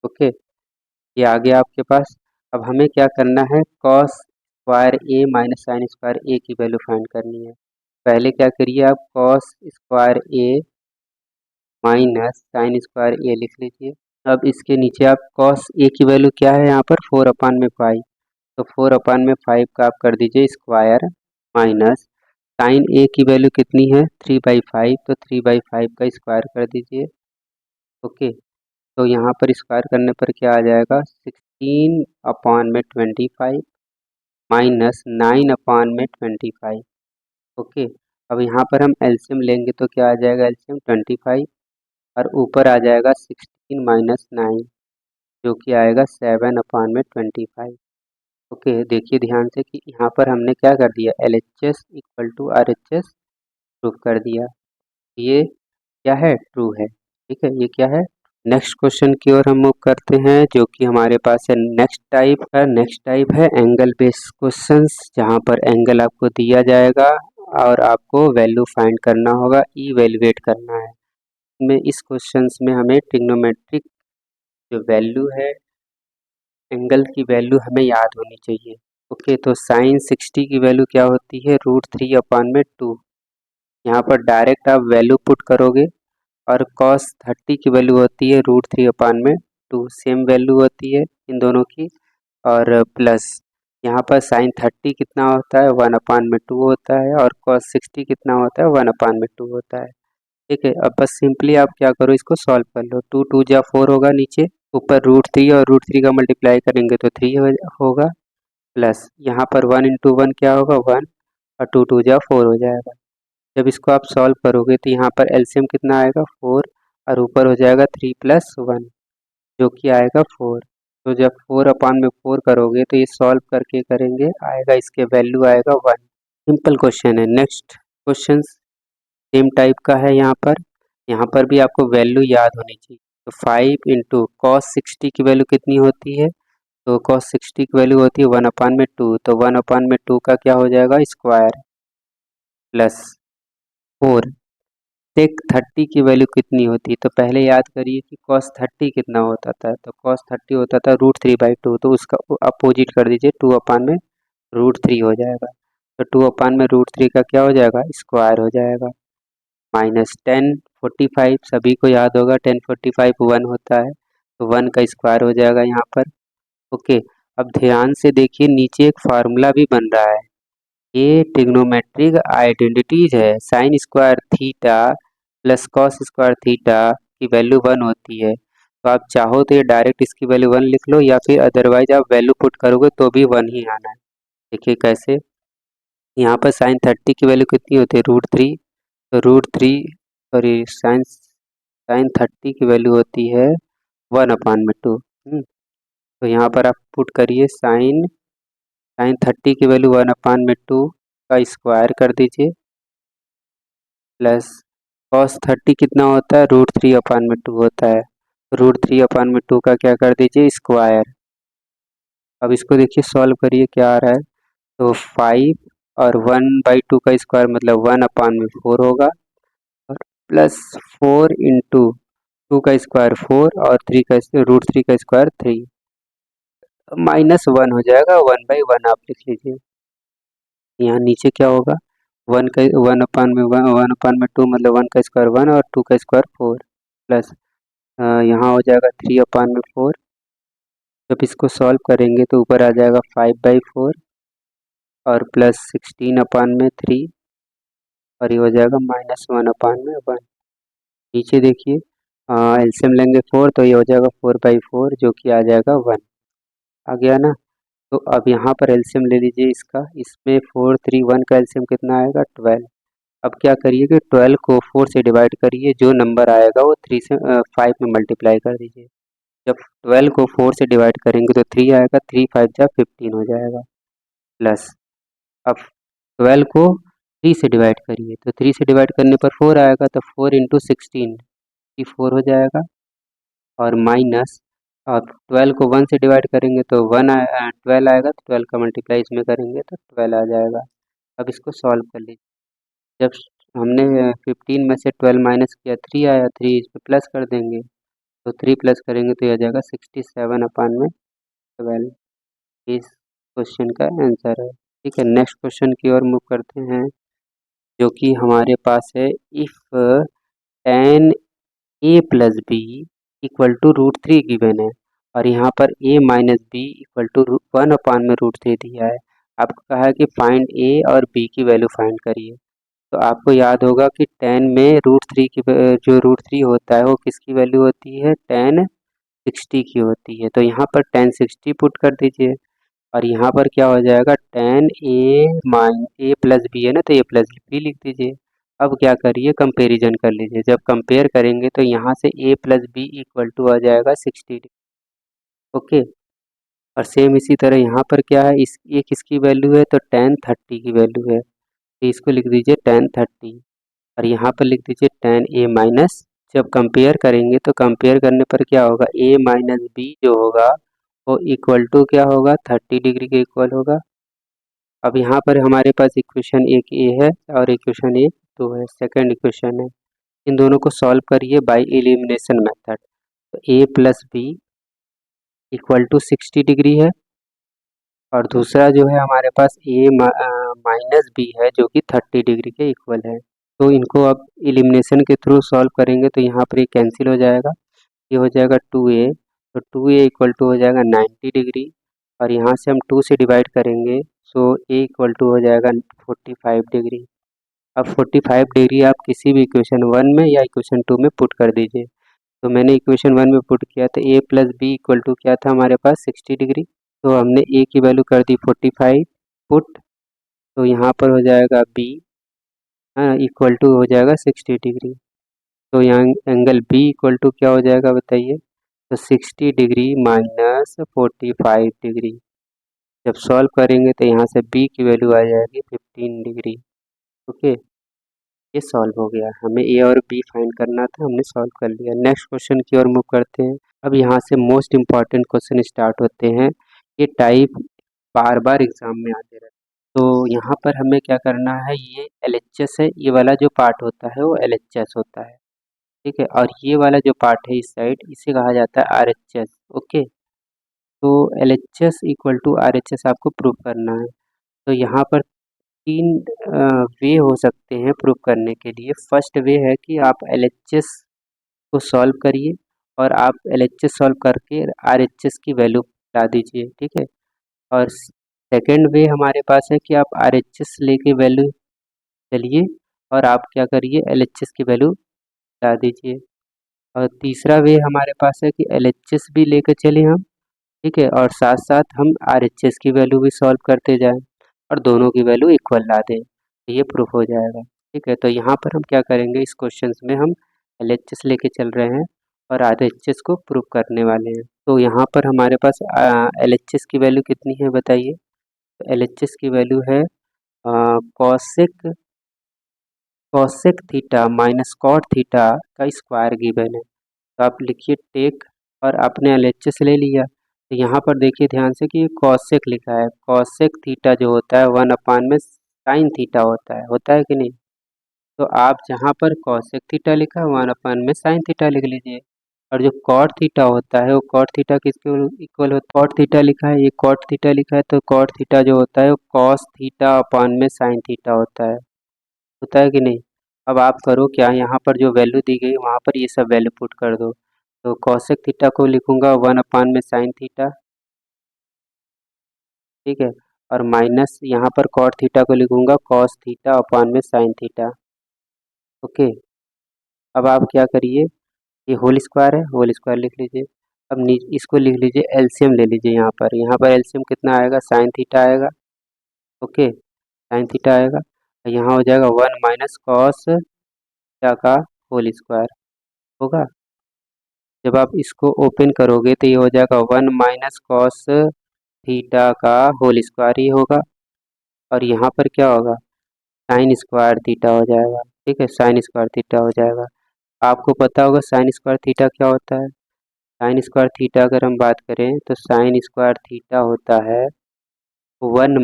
ओके, ये आ गया आपके पास। अब हमें क्या करना है कॉस स्क्वायर ए माइनस साइन स्क्वायर ए की वैल्यू फाइंड करनी है। पहले क्या करिए आप कॉस स्क्वायर ए माइनस साइन स्क्वायर ए लिख लीजिए। अब इसके नीचे आप कॉस ए की वैल्यू क्या है यहाँ पर 4 अपान में 5, तो 4 अपान में 5 का आप कर दीजिए स्क्वायर माइनस साइन ए की वैल्यू कितनी है 3/5, तो 3/5 का स्क्वायर कर दीजिए। ओके, तो यहाँ पर स्क्वायर करने पर क्या आ जाएगा 16 अपान में 25 माइनस 9 अपान में 25। ओके, अब यहाँ पर हम एलसीएम लेंगे तो क्या आ जाएगा, एलसीएम 25 और ऊपर आ जाएगा 16 माइनस 9 जो कि आएगा 7/25। ओके, देखिए ध्यान से कि यहाँ पर हमने क्या कर दिया, LHS equal to RHS proof कर दिया। ये क्या है, ट्रू है। ठीक है, ये क्या है। नेक्स्ट क्वेश्चन की ओर हम मूव करते हैं जो कि हमारे पास है नेक्स्ट टाइप है एंगल बेस्ड क्वेश्चंस, जहाँ पर एंगल आपको दिया जाएगा और आपको वैल्यू फाइंड करना होगा, इवैल्यूएट करना है। में इस क्वेश्चंस में हमें ट्रिग्नोमेट्रिक जो वैल्यू है, एंगल की वैल्यू हमें याद होनी चाहिए। ओके, तो साइन 60 की वैल्यू क्या होती है, √3/2। यहाँ पर डायरेक्ट आप वैल्यू पुट करोगे और cos 30 की वैल्यू होती है √3/2, सेम वैल्यू होती है इन दोनों की। और प्लस यहाँ पर साइन 30 कितना होता है, 1/2 होता है, और cos 60 कितना होता है, 1/2 होता है। ठीक है, अब बस सिंपली आप क्या करो, इसको सॉल्व कर लो। 2 2 जा 4 होगा, नीचे ऊपर √3 और √3 का मल्टीप्लाई करेंगे तो 3 होगा, प्लस यहाँ पर 1 इंटू 1 क्या होगा, 1, और 2 2 जा 4 हो जाएगा। जब इसको आप सॉल्व करोगे तो यहाँ पर एलसीएम कितना आएगा, 4, और ऊपर हो जाएगा 3 + 1 जो कि आएगा 4। तो जब 4/4 करोगे तो ये सॉल्व करके करेंगे, आएगा इसके वैल्यू आएगा 1। सिंपल क्वेश्चन है। नेक्स्ट क्वेश्चन सेम टाइप का है। यहाँ पर भी आपको वैल्यू याद होनी चाहिए। तो 5 इंटू कॉस 60 की वैल्यू कितनी होती है, तो cos 60 की वैल्यू होती है 1/2, तो 1/2 का क्या हो जाएगा, स्क्वायर, प्लस 4। सेक 30 की वैल्यू कितनी होती है, तो पहले याद करिए कि cos 30 कितना होता था, तो cos 30 होता था √3/2, तो उसका अपोजिट कर दीजिए, 2/√3 हो जाएगा। तो 2/√3 का क्या हो जाएगा, स्क्वायर हो जाएगा, माइनस 1045, सभी को याद होगा 1045 1 होता है, तो 1 का स्क्वायर हो जाएगा यहाँ पर। ओके, अब ध्यान से देखिए, नीचे एक फार्मूला भी बन रहा है, ये ट्रिग्नोमेट्रिक आइडेंटिटीज है। Sine square theta plus cos square theta की वैल्यू 1 होती है, तो आप चाहो तो ये डायरेक्ट इसकी वैल्यू 1 लिख लो, या फिर अदरवाइज आप वैल्यू पुट करोगे तो भी 1 ही आना है। देखिए कैसे, यहाँ पर साइन 30 की वैल्यू कितनी होती है, √3, तो सॉरी साइन 30 की वैल्यू होती है 1/2। तो यहाँ पर आप पुट करिए साइन 30 की वैल्यू 1/2 का स्क्वायर कर दीजिए, प्लस cos 30 कितना होता है, √3/2 होता है, √3/2 का क्या कर दीजिए, स्क्वायर। अब इसको देखिए सॉल्व करिए क्या आ रहा है, तो 5 और 1/2 का स्क्वायर मतलब 1/4 होगा, और प्लस 4 इंटू 2 का स्क्वायर 4 और √3 का स्क्वायर 3, -1 हो जाएगा, 1/1 आप लिख लीजिए। यहाँ नीचे क्या होगा, 1/2 मतलब 1 का स्क्वायर 1 और 2 का स्क्वायर 4, प्लस यहाँ हो जाएगा 3/4। जब इसको सॉल्व करेंगे तो ऊपर आ जाएगा 5/4 और प्लस 16/3, और ये हो जाएगा -1/1। नीचे देखिए एलसीएम लेंगे 4, तो ये हो जाएगा 4/4 जो कि आ जाएगा 1, आ गया ना। तो अब यहाँ पर एलसीएम ले लीजिए इसका, इसमें 4 3 1 का एलसीएम कितना आएगा, 12। अब क्या करिए कि 12 को 4 से डिवाइड करिए, जो नंबर आएगा वो 5 में मल्टीप्लाई कर दीजिए। जब 12 को 4 से डिवाइड करेंगे तो 3 आएगा, 3 5 जा 15 हो जाएगा, प्लस अब 12 को 3 से डिवाइड करिए, तो 3 से डिवाइड करने पर 4 आएगा, तो 4 इंटू 16 की 4 हो जाएगा, और माइनस अब 12 को 1 से डिवाइड करेंगे तो 12 आएगा, तो 12 का मल्टीप्लाई इसमें करेंगे तो 12 आ जाएगा। अब इसको सॉल्व कर लीजिए। जब हमने 15 में से 12 माइनस किया, 3 आया, 3 इसमें प्लस कर देंगे, तो 3 प्लस करेंगे तो यह आ जाएगा 67/12। इस क्वेश्चन का आंसर है। ठीक है, नेक्स्ट क्वेश्चन की ओर मूव करते हैं, जो कि हमारे पास है, if tan a plus B equal to √3 given है, और यहाँ पर a minus B equal to 1/√3 दिया है। आपको कहा है कि फाइंड a और b की वैल्यू फाइंड करिए। तो आपको याद होगा कि tan में √3 की जो √3 होता है वो किसकी वैल्यू होती है, tan 60 की होती है। तो यहाँ पर tan 60 पुट कर दीजिए, और यहाँ पर क्या हो जाएगा, tan a प्लस बी है ना, तो a प्लस बी लिख दीजिए। अब क्या करिए, कंपैरिजन कर लीजिए। जब कंपेयर करेंगे तो यहाँ से a plus B equal to आ जाएगा 60 डिग्री। ओके, और सेम इसी तरह यहाँ पर क्या है, इस ये किसकी वैल्यू है, तो tan 30 की वैल्यू है, तो इसको लिख दीजिए tan 30, और यहाँ पर लिख दीजिए tan a माइनस। जब कंपेयर करेंगे तो कंपेयर करने पर क्या होगा, a माइनस बी जो होगा वो इक्वल टू क्या होगा, 30 डिग्री के इक्वल होगा। अब यहाँ पर हमारे पास इक्वेशन एक ए है और इक्वेशन एक दो है, सेकंड इक्वेशन है। इन दोनों को सॉल्व करिए बाय एलिमिनेशन मेथड। तो a plus B equal to 60 degree है, और दूसरा जो है हमारे पास a माइनस बी है जो कि 30 डिग्री के इक्वल है। तो इनको अब एलिमिनेशन के थ्रू सॉल्व करेंगे तो यहाँ पर ये कैंसिल हो जाएगा, ये हो जाएगा 2a, तो 2a इक्वल टू हो जाएगा 90 डिग्री, और यहाँ से हम 2 से डिवाइड करेंगे, सो a इक्वल टू हो जाएगा 45 डिग्री। अब 45 डिग्री आप किसी भी इक्वेशन 1 में या इक्वेशन 2 में पुट कर दीजिए। तो मैंने इक्वेशन 1 में पुट किया तो a plus B equal to क्या था हमारे पास, 60 डिग्री। तो हमने a की वैल्यू कर दी 45 पुट, तो यहाँ पर हो जाएगा b इक्वल टू हो जाएगा 60 डिग्री। तो यहाँ एंगल B इक्वल टू क्या हो जाएगा बताइए, तो 60 डिग्री माइनस 45 डिग्री। जब सॉल्व करेंगे तो यहाँ से B की वैल्यू आ जाएगी 15 डिग्री। ओके, ये सॉल्व हो गया, हमें A और B फाइंड करना था, हमने सॉल्व कर लिया। नेक्स्ट क्वेश्चन की ओर मूव करते हैं। अब यहाँ से मोस्ट इम्पॉर्टेंट क्वेश्चन स्टार्ट होते हैं। ये टाइप बार बार एग्जाम में आते रहते हैं। तो यहाँ पर हमें क्या करना है, ये LHS है, ये वाला जो पार्ट होता है वो LHS होता है, ठीक है, और ये वाला जो पार्ट है इस साइड इसे कहा जाता है RHS। ओके, तो LHS इक्वल टू RHS आपको प्रूव करना है। तो यहाँ पर तीन वे हो सकते हैं प्रूव करने के लिए। फर्स्ट वे है कि आप LHS को सॉल्व करिए और आप LHS सॉल्व करके RHS की वैल्यू ला दीजिए, ठीक है। और सेकेंड वे हमारे पास है कि आप RHS लेके वैल्यू चलिए और आप क्या करिए, LHS की वैल्यू ला दीजिए। और तीसरा वे हमारे पास है कि LHS भी लेकर चले हम, ठीक है, और साथ साथ हम RHS की वैल्यू भी सॉल्व करते जाएं और दोनों की वैल्यू इक्वल ला दें, तो ये प्रूफ हो जाएगा, ठीक है। तो यहाँ पर हम क्या करेंगे, इस क्वेश्चन में हम LHS लेके चल रहे हैं और RHS को प्रूव करने वाले हैं। तो यहाँ पर हमारे पास LHS की वैल्यू कितनी है बताइए, तो LHS की वैल्यू है cosec theta minus cot theta का स्क्वायर गिवन है। तो आप लिखिए टेक, और आपने LHS ले लिया। तो यहाँ पर देखिए ध्यान से कि कॉसेक लिखा है, कॉसेक थीटा जो होता है 1 में साइन थीटा होता है कि नहीं। तो आप जहाँ पर कॉसेक थीटा लिखा है 1 में साइन थीटा लिख लीजिए, और जो कॉट थीटा होता है वो कॉट थीटा किसके इक्वल होता है, कॉट थीटा लिखा है, ये कॉट थीटा लिखा है, तो कॉट थीटा जो होता है वो कॉस थीटा अपान में साइन थीटा होता है कि नहीं। अब आप करो क्या, यहाँ पर जो वैल्यू दी गई वहाँ पर ये सब वैल्यू पुट कर दो। तो कॉसेक थीटा को लिखूंगा 1 में साइन थीटा, ठीक है, और माइनस यहाँ पर कॉट थीटा को लिखूंगा कॉस थीटा अपान में साइन थीटा। ओके, अब आप क्या करिए, ये होल स्क्वायर है, होल स्क्वायर लिख लीजिए। अब इसको लिख लीजिए, एलसीएम ले लीजिए। यहाँ पर एलसीएम कितना आएगा, साइन थीटा आएगा। ओके, साइन थीटा आएगा, यहाँ हो जाएगा 1 माइनस कॉस थीटा का होल स्क्वायर होगा। जब आप इसको ओपन करोगे तो ये हो जाएगा 1 माइनस कॉस थीटा का होल स्क्वायर ही होगा, और यहाँ पर क्या होगा, साइन स्क्वायर थीटा हो जाएगा, ठीक है, साइन स्क्वायर थीटा हो जाएगा। आपको पता होगा साइन स्क्वायर थीटा क्या होता है। साइन स्क्वायर थीटा अगर हम बात करें तो साइन स्क्वायर थीटा होता है 1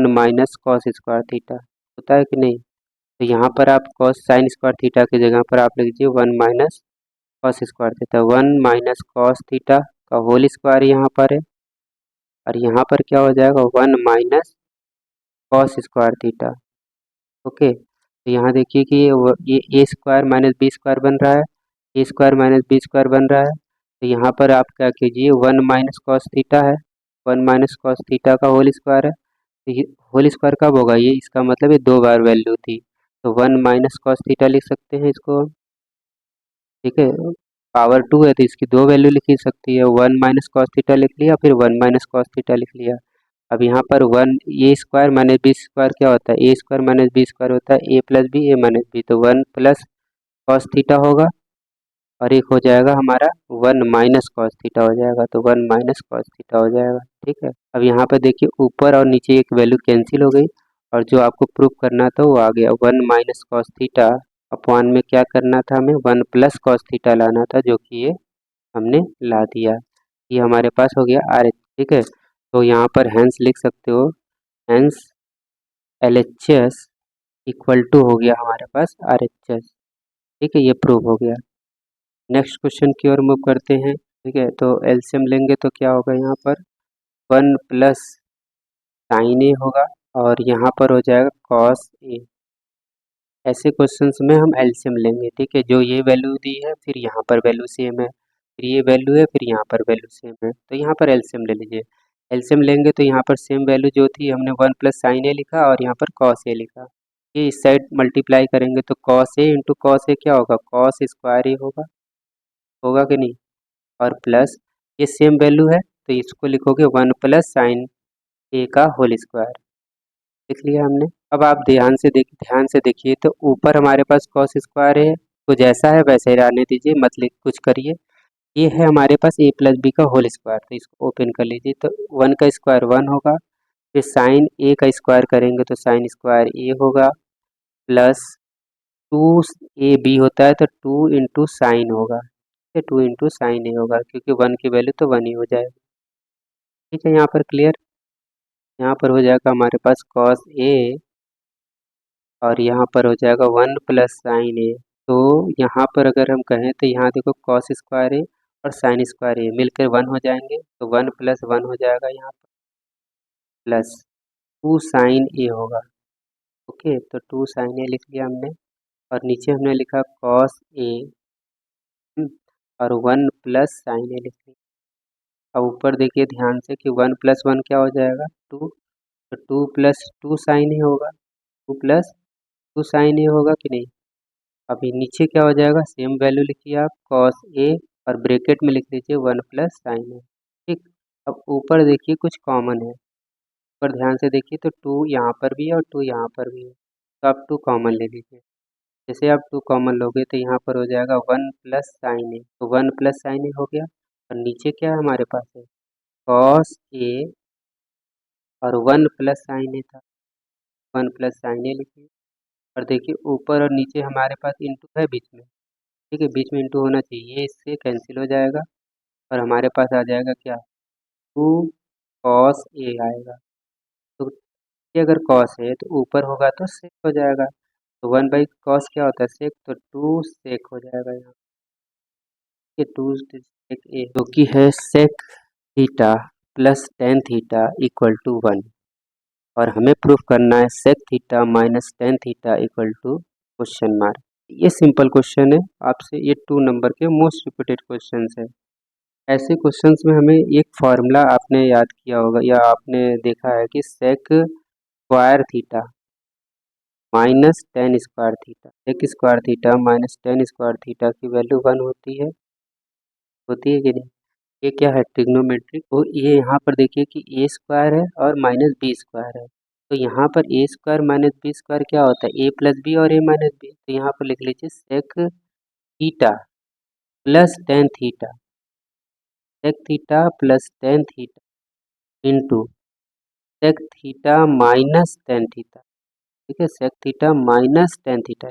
माइनस कॉस स्क्वायर थीटा, होता है कि नहीं। तो यहाँ पर आप कॉस साइन स्क्वायर थीटा की जगह पर आप लिख दीजिए 1 minus cos square theta, 1 minus cos theta का होल स्क्वायर यहाँ पर है, और यहाँ पर क्या हो जाएगा 1 minus cos square theta. Okay, तो यहाँ देखिए कि ये ए स्क्वायर माइनस बी स्क्वायर बन रहा है, A square minus B square बन रहा है। तो यहाँ पर आप क्या कीजिए, 1 माइनस कॉस थीटा है, 1 माइनस कॉस थीटा का होल स्क्वायर है। तो ये होल स्क्वायर कब होगा, ये इसका मतलब ये 2 बार वैल्यू थी, तो 1 माइनस कॉस थीटा लिख सकते हैं इसको, ठीक है। पावर 2 है तो इसकी 2 वैल्यू लिखी सकती है, 1 माइनस कॉस थीटा लिख लिया, फिर 1 माइनस कॉस थीटा लिख लिया। अब यहाँ पर वन ए स्क्वायर माइनस बी स्क्वायर क्या होता है, A square minus B square होता है ए plus B A minus B, तो वन प्लस कॉस थीटा होगा और एक हो जाएगा हमारा वन माइनस कॉस थीटा हो जाएगा, तो वन माइनस कॉस थीटा हो जाएगा। ठीक है, अब यहाँ पर देखिए ऊपर और नीचे एक वैल्यू कैंसिल हो गई और जो आपको प्रूफ करना था वो आ गया, one minus cos theta upon में क्या करना था, हमें वन प्लस कॉस थीटा लाना था, जो कि ये हमने ला दिया। ये हमारे पास हो गया आर एच। ठीक है, तो यहाँ पर हैंस लिख सकते हो, hence L H S equal to हो गया हमारे पास आर एच एस। ठीक है, ये प्रूव हो गया। नेक्स्ट क्वेश्चन की ओर मूव करते हैं। ठीक है, तो एलसीएम लेंगे तो क्या होगा, यहाँ पर वन प्लस साइन ए होगा और यहाँ पर हो जाएगा कॉस ए। ऐसे क्वेश्चंस में हम एलसीएम लेंगे। ठीक है, जो ये वैल्यू दी है फिर यहाँ पर वैल्यू सेम है, फिर ये वैल्यू है फिर यहाँ पर वैल्यू सेम है, तो यहाँ पर एलसीएम ले लीजिए। एलसीएम लेंगे तो यहाँ पर सेम वैल्यू जो थी हमने वन प्लस साइन ए लिखा और यहाँ पर कॉस ए लिखा, ये इस साइड मल्टीप्लाई करेंगे तो cos A into cos A क्या होगा, कॉस स्क्वायर ए होगा कि नहीं, और प्लस ये सेम वैल्यू है तो इसको लिखोगे वन प्लस साइन ए का होल स्क्वायर। लिख लिया हमने। अब आप ध्यान से देखिए तो ऊपर हमारे पास कॉस स्क्वायर है, तो जैसा है वैसे ही रहने दीजिए, मत लिख कुछ करिए। ये है हमारे पास ए प्लस बी का होल स्क्वायर, तो इसको ओपन कर लीजिए, तो वन का स्क्वायर वन होगा, फिर साइन ए का स्क्वायर करेंगे तो साइन स्क्वायर ए होगा, प्लस टू ए बी होता है तो टू इंटू साइन होगा, टू इंटू साइन ए होगा, क्योंकि वन की वैल्यू तो वन ही हो जाएगा। ठीक है, यहाँ पर क्लियर। यहाँ पर हो जाएगा हमारे पास कॉस ए और यहाँ पर हो जाएगा वन प्लस साइन ए। तो यहाँ पर अगर हम कहें तो यहाँ देखो कॉस स्क्वायर ए और साइन स्क्वायर ए मिलकर वन हो जाएंगे, तो वन प्लस वन हो जाएगा यहाँ पर, प्लस टू साइन ए होगा। ओके, तो टू साइन ए लिख लिया हमने और नीचे हमने लिखा कॉस ए और वन प्लस साइन ए लिख लिया। अब ऊपर देखिए ध्यान से कि वन प्लस वन क्या हो जाएगा, टू, तो टू प्लस टू साइन ए होगा, टू प्लस टू साइन ए होगा कि नहीं। अभी नीचे क्या हो जाएगा, सेम वैल्यू लिखिए आप कॉस ए और ब्रैकेट में लिख लीजिए वन प्लस साइन ए। ठीक, अब ऊपर देखिए कुछ कॉमन है, ऊपर ध्यान से देखिए तो टू यहाँ पर भी है और टू यहाँ पर भी है, तो आप टू कॉमन ले लीजिए। जैसे आप टू कॉमन लोगे तो यहाँ पर हो जाएगा वन प्लस साइन ए, तो वन प्लस साइन ए हो गया और नीचे क्या है हमारे पास है कॉस ए और वन प्लस साइन ए था, वन प्लस साइन ए लिखिए और देखिए ऊपर और नीचे हमारे पास इंटू है बीच में। ठीक है, बीच में इंटू होना चाहिए, ये इससे कैंसिल हो जाएगा और हमारे पास आ जाएगा क्या, टू कॉस ए आएगा। तो ये अगर कॉस है तो ऊपर होगा तो सेक हो जाएगा, तो वन बाई कॉस क्या होता है सेक, तो टू सेक हो जाएगा यहाँ, ये टू सेक ए जो कि है sec theta plus ten theta equal to one, और हमें प्रूफ करना है sec theta minus ten theta equal to question mark. ये सिंपल क्वेश्चन है आपसे, ये 2 नंबर के मोस्ट रिपीटेड क्वेश्चंस है। ऐसे क्वेश्चंस में हमें एक फार्मूला आपने याद किया होगा या आपने देखा है कि sec square theta minus tan square theta, sec square theta minus tan square theta की वैल्यू वन होती है कि नहीं। ये क्या है ट्रिग्नोमेट्रिक, तो ये यहाँ पर देखिए कि ए स्क्वायर है और माइनस बी स्क्वायर है, तो यहाँ पर ए स्क्वायर माइनस बी स्क्वायर क्या होता है, ए प्लस बी और ए माइनस बी, तो यहाँ पर लिख लीजिए sec theta plus ten theta, sec theta plus ten theta into sec theta minus ten theta. ठीक है, sec theta minus ten theta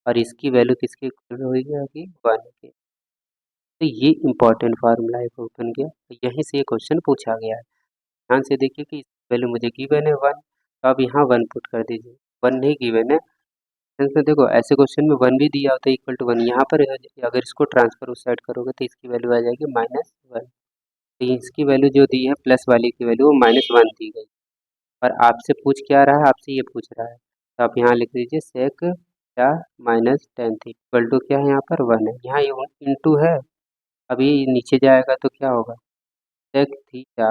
और इसकी वैल्यू किसके इक्वल हो जाएगी, वन के। तो ये इंपॉर्टेंट फार्मूला है क्वेश्चन के, तो यहीं से ये क्वेश्चन पूछा गया है। ध्यान से देखिए कि वैल्यू मुझे गिवन है वन, तो आप यहाँ वन पुट कर दीजिए, वन नहीं गिवन है। इसमें देखो ऐसे क्वेश्चन में वन भी दिया होता है इक्वल टू वन, यहाँ पर अगर इसको ट्रांसफर उस साइड करोगे तो इसकी वैल्यू आ जाएगी माइनस वन, तो इसकी वैल्यू जो दी है प्लस वाली की वैल्यू वो माइनस वन दी गई, और आपसे पूछ क्या रहा है, आपसे ये पूछ रहा है, तो आप यहाँ लिख दीजिए sec theta minus ten theta equal to क्या है, यहाँ पर वन है, यहाँ ये इंटू है, अभी नीचे जाएगा तो क्या होगा, sec theta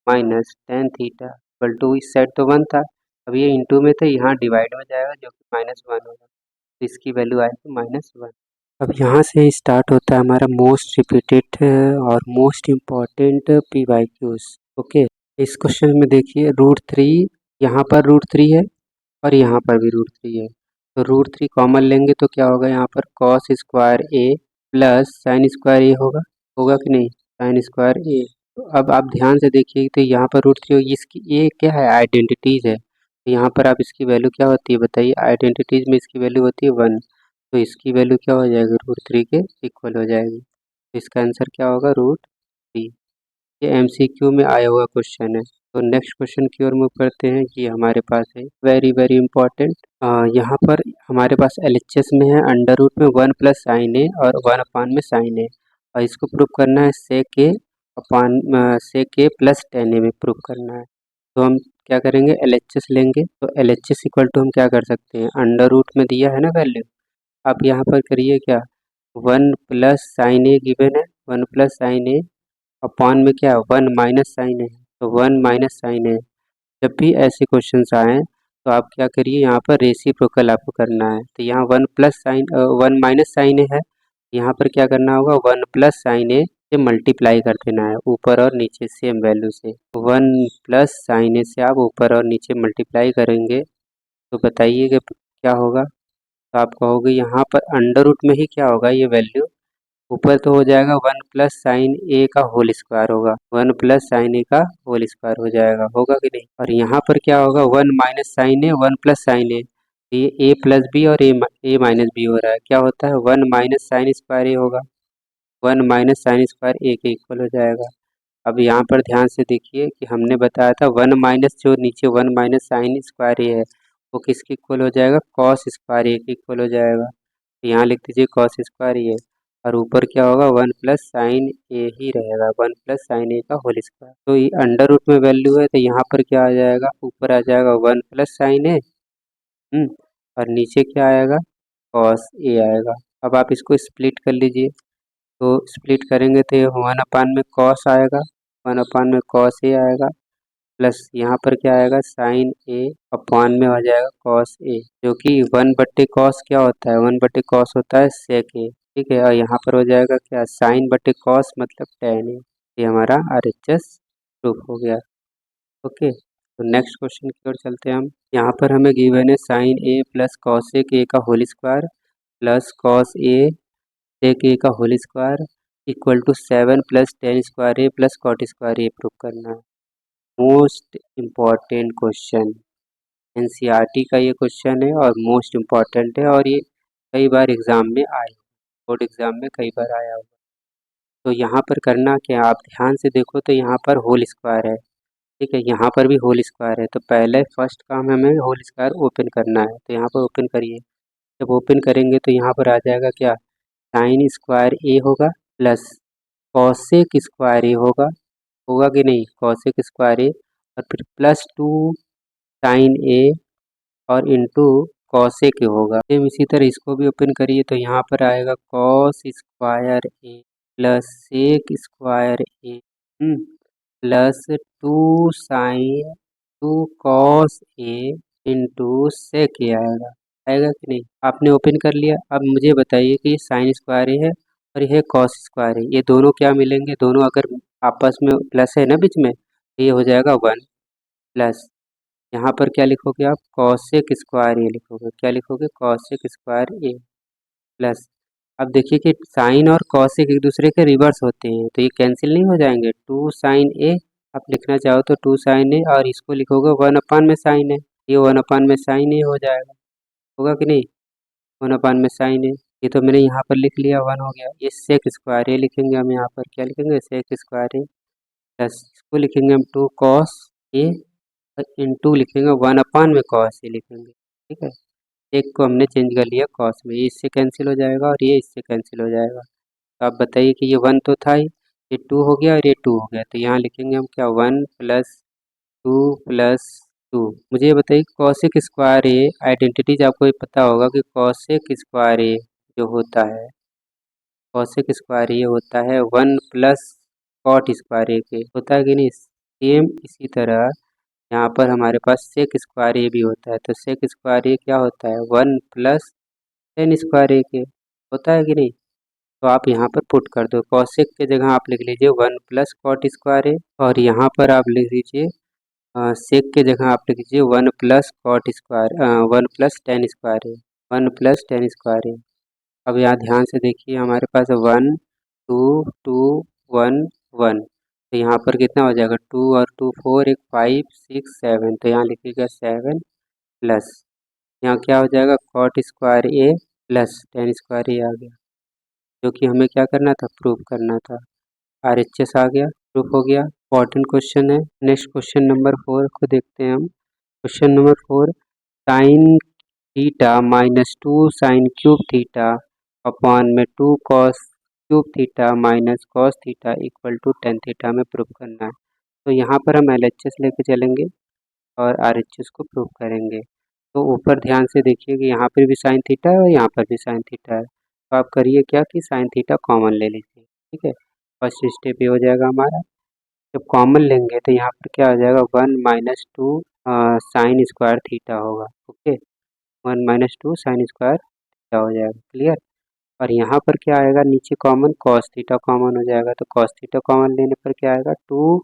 minus ten theta equal to, इस साइड तो वन था, अब ये इंटू में था, यहाँ डिवाइड में जाएगा जो कि माइनस वन होगा, तो इसकी वैल्यू आएगी माइनस वन। अब यहाँ से स्टार्ट होता है हमारा मोस्ट रिपीटेड और most important P Y Qs. Okay, इस क्वेश्चन में देखिए √3, यहाँ पर √3 है और यहाँ पर भी √3 है, तो √3 कॉमन लेंगे तो क्या होगा, यहाँ पर cos square A plus sign square ए होगा कि नहीं, साइन स्क्वायर ए। तो अब आप ध्यान से देखिए, तो यहाँ पर √3 होगी, इसकी ये क्या है, आइडेंटिटीज है, तो यहाँ पर आप इसकी वैल्यू क्या होती है बताइए, आइडेंटिटीज में इसकी वैल्यू होती है 1, तो इसकी वैल्यू क्या हो जाएगी, √3 के इक्वल हो जाएगी, तो इसका आंसर क्या होगा, √3। ये एमसीक्यू में आया हुआ क्वेश्चन है। तो नेक्स्ट क्वेश्चन की ओर मूव करते हैं। ये हमारे पास है वेरी वेरी इंपॉर्टेंट। यहाँ पर हमारे पास एलएचएस में है अंडर रूट में 1 प्लस साइन ए और 1 अपान में साइन ए, और इसको प्रूव करना है सेक ए अपान सेक ए प्लस टेन ए में प्रूव करना है। तो हम क्या करेंगे, एलएचएस लेंगे, तो एलएचएस इक्वल टू हम क्या कर सकते हैं, अंडर रूट में दिया है ना वैल्यू, आप यहाँ पर करिए क्या, 1 प्लस साइन ए गिवन है, 1 प्लस साइन ए अपॉन में क्या 1 माइनस साइन है, तो 1 माइनस साइन है। जब भी ऐसे क्वेश्चंस आए तो आप क्या करिए, यहाँ पर रेसिप्रोकल आपको करना है, तो यहाँ 1 प्लस साइन 1 माइनस साइन है, यहाँ पर क्या करना होगा, 1 प्लस साइन ए से मल्टीप्लाई कर देना है ऊपर और नीचे सेम वैल्यू से, 1 प्लस साइन ए से आप ऊपर और नीचे मल्टीप्लाई करेंगे, तो बताइए कि क्या होगा, तो आप कहोगे यहाँ पर अंडर रूट में ही क्या होगा, ये वैल्यू ऊपर तो हो जाएगा 1 प्लस साइन ए का होल स्क्वायर होगा, 1 प्लस साइन ए का होल स्क्वायर हो जाएगा, होगा कि नहीं, और यहाँ पर क्या होगा, 1 माइनस साइन ए 1 प्लस साइन ए, ये ए प्लस बी और ए माइनस बी हो रहा है, क्या होता है 1 माइनस साइन स्क्वायर ए होगा, 1 माइनस साइन स्क्वायर ए के इक्वल हो जाएगा। अब यहाँ पर ध्यान से देखिए कि हमने बताया था 1 माइनस जो नीचे 1 माइनस साइन स्क्वायर ए है वो किसके इक्वल हो जाएगा, कॉस स्क्वायर ए के इक्वल हो जाएगा, तो यहाँ लिख दीजिए कॉस स्क्वायर ए, और ऊपर क्या होगा 1 प्लस साइन ए ही रहेगा, 1 प्लस साइन ए का होल स्क्वायर, तो ये अंडर रूट में वैल्यू है, तो यहाँ पर क्या आ जाएगा, ऊपर आ जाएगा 1 प्लस साइन ए, और नीचे क्या आएगा, कॉस ए आएगा। अब आप इसको स्प्लिट कर लीजिए, तो स्प्लिट करेंगे तो ये 1 अपान में कॉस आएगा, 1 अपान में कॉस ए आएगा, प्लस यहाँ पर क्या आएगा, साइन ए अपॉन में हो जाएगा कॉस ए, जो कि 1 बट्टे कॉस क्या होता है, 1 बट्टे कॉस होता है सेक ए, ठीक है, और यहाँ पर हो जाएगा क्या, साइन बट्टे कॉस मतलब टेन ए, ये हमारा आरएचएस प्रूफ हो गया। ओके, तो नेक्स्ट क्वेश्चन की ओर चलते हैं हम। यहाँ पर हमें गिवन है sine A plus cosec A का whole square plus cos A sec A का whole square equal to 7 plus tan square A plus cot square A prove करना है। मोस्ट इम्पॉर्टेंट क्वेश्चन, एनसीईआरटी का ये क्वेश्चन है और मोस्ट इम्पॉर्टेंट है, और ये कई बार एग्जाम में आए, बोर्ड एग्जाम में कई बार आया होगा। तो यहाँ पर करना क्या, आप ध्यान से देखो तो यहाँ पर होल स्क्वायर है, ठीक है, यहाँ पर भी होल स्क्वायर है, तो पहले फर्स्ट काम हमें होल स्क्वायर ओपन करना है, तो यहाँ पर ओपन करिए, जब ओपन करेंगे तो यहाँ पर आ जाएगा क्या, साइन स्क्वायर ए होगा प्लस कॉसेक स्क्वायर ए होगा कि नहीं, कॉसेक स्क्वायर ए, और फिर प्लस 2 साइन ए और इंटू कॉसेक ए होगा। सेम इसी तरह इसको भी ओपन करिए, तो यहाँ पर आएगा cos square A plus sec square A plus 2 sign 2 cos A into sec ए आएगा कि नहीं, आपने ओपन कर लिया। अब मुझे बताइए कि ये साइन स्क्वायर ए है और ये कॉस स्क्वायर है, ये दोनों क्या मिलेंगे, दोनों अगर आपस में प्लस है ना बीच में, तो ये हो जाएगा 1 प्लस, यहाँ पर क्या लिखोगे आप, कॉसेक स्क्वायर ए लिखोगे, क्या लिखोगे, कॉसेक स्क्वायर ए प्लस, अब देखिए कि साइन और कॉसेक एक दूसरे के रिवर्स होते हैं, तो ये कैंसिल नहीं हो जाएंगे, 2 साइन ए आप लिखना चाहो तो 2 साइन ए, और इसको लिखोगे 1 अपान में साइन ए, ये 1 अपान में साइन ए हो जाएगा, होगा कि नहीं, 1 अपान में साइन ए, ये तो मैंने यहाँ पर लिख लिया 1 हो गया, ये सेक स्क्वायर ए लिखेंगे हम, यहाँ पर क्या लिखेंगे, सेक स्क्वायर ए प्लस, इसको लिखेंगे हम 2 कॉस ए इंटू लिखेंगे 1 अपान में कॉस ए लिखेंगे, ठीक है, एक को हमने चेंज कर लिया कॉस में, ये इससे कैंसिल हो जाएगा और ये इससे कैंसिल हो जाएगा, तो आप बताइए कि ये 1 तो था ही, ये 2 हो गया और ये 2 हो गया, तो यहाँ लिखेंगे हम क्या, 1 प्लस 2 प्लस 2। मुझे ये बताइए कॉसेक स्क्वायर ए आइडेंटिटीज आपको ये पता होगा कि कॉसेक स्क्वायर ए जो होता है, कॉसेक स्क्वायर ए होता है 1 प्लस कॉट स्क्वायर ए के, होता है कि नहीं, सेम इसी तरह यहाँ पर हमारे पास सेक स्क्वायर ए भी होता है, तो सेक स्क्वायर ए क्या होता है, 1 प्लस टेन स्क्वायर ए के, होता है कि नहीं, तो आप यहाँ पर पुट कर दो। कॉसेक के जगह आप लिख लीजिए 1 प्लस कॉट स्क्वायर ए, और यहाँ पर आप लिख लीजिए सेक के जगह आप लिख लीजिए 1 plus cot square 1 plus tan square A, 1 plus tan square A. अब यहाँ ध्यान से देखिए हमारे पास 1 2 2 1 1, तो यहाँ पर कितना हो जाएगा 2 और 2 4 एक 5 6 7, तो यहाँ लिखिएगा 7 प्लस यहाँ क्या हो जाएगा cot square A plus tan square ए आ गया, जो कि हमें क्या करना था, प्रूफ करना था। RHS आ गया, प्रूफ हो गया। इम्पॉर्टेंट क्वेश्चन है। नेक्स्ट क्वेश्चन नंबर 4 को देखते हैं हम। Question number 4, sine theta minus 2 sine cube theta upon में 2 cos cube theta minus cos theta equal to tan theta में प्रूफ करना है। तो यहाँ पर हम LHS लेके चलेंगे और RHS को प्रूफ करेंगे। तो ऊपर ध्यान से देखिए कि यहाँ पर भी साइन थीटा है और यहाँ पर भी साइन थीटा है, तो आप करिए क्या कि साइन थीटा कॉमन ले लीजिए। ठीक है, फर्स्ट स्टेप ये हो जाएगा हमारा। जब कॉमन लेंगे तो यहाँ पर क्या हो जाएगा 1 माइनस 2 साइन स्क्वायर थीटा होगा। Okay, 1 minus 2 sign square theta हो जाएगा, क्लियर। और यहाँ पर क्या आएगा नीचे कॉमन, कॉस थीटा कॉमन हो जाएगा, तो कॉस थीटा कॉमन लेने पर क्या आएगा 2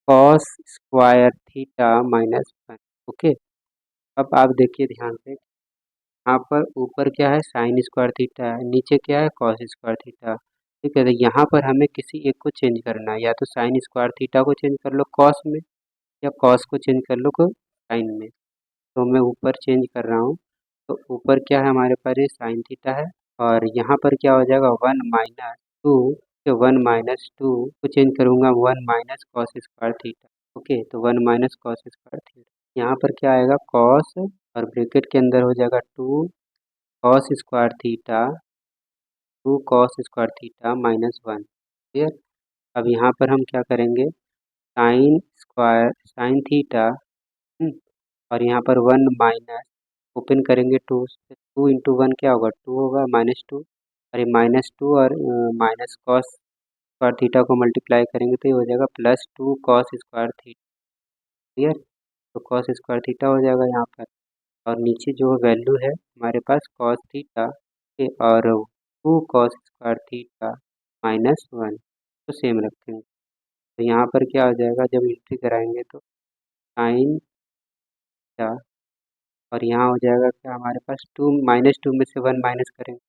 cos square theta minus 1। Okay, अब आप देखिए ध्यान से, यहाँ पर ऊपर क्या है साइन स्क्वायर थीटा है, नीचे क्या है कॉस स्क्वायर थीटा। ठीक है, तो यहाँ पर हमें किसी एक को चेंज करना है, या तो साइन स्क्वायर थीटा को चेंज कर लो कॉस में, या कॉस को चेंज कर लो को साइन में। तो मैं ऊपर चेंज कर रहा हूँ, तो ऊपर क्या है हमारे पास ये साइन थीटा है, और यहाँ पर क्या हो जाएगा 1 माइनस 2, तो 1 माइनस 2 को चेंज करूँगा 1 minus cos square theta. Okay, तो 1 माइनस कॉस स्क्वायर थीटा, यहाँ पर क्या आएगा कॉस, और ब्रैकेट के अंदर हो जाएगा 2 cos square theta, 2 cos square theta minus 1। Clear. अब यहाँ पर हम क्या करेंगे साइन स्क्वायर साइन थीटा, और यहाँ पर 1 माइनस ओपन करेंगे 2, 2 इंटू 1 क्या होगा 2 होगा माइनस 2, और ये माइनस 2 और माइनस कॉस स्क्वायर थीटा को मल्टीप्लाई करेंगे तो ये हो जाएगा plus 2 cos square theta. Clear, तो कॉस स्क्वायर थीटा हो जाएगा यहाँ पर, और नीचे जो वैल्यू है हमारे पास कॉस थीटा के, और 2 कॉस स्क्वायर थीटा माइनस 1 तो सेम रखेंगे। तो यहाँ पर क्या हो जाएगा जब एंट्री कराएंगे तो साइन थीटा, और यहाँ हो जाएगा क्या हमारे पास 2 माइनस 2 में से 1 माइनस करेंगे,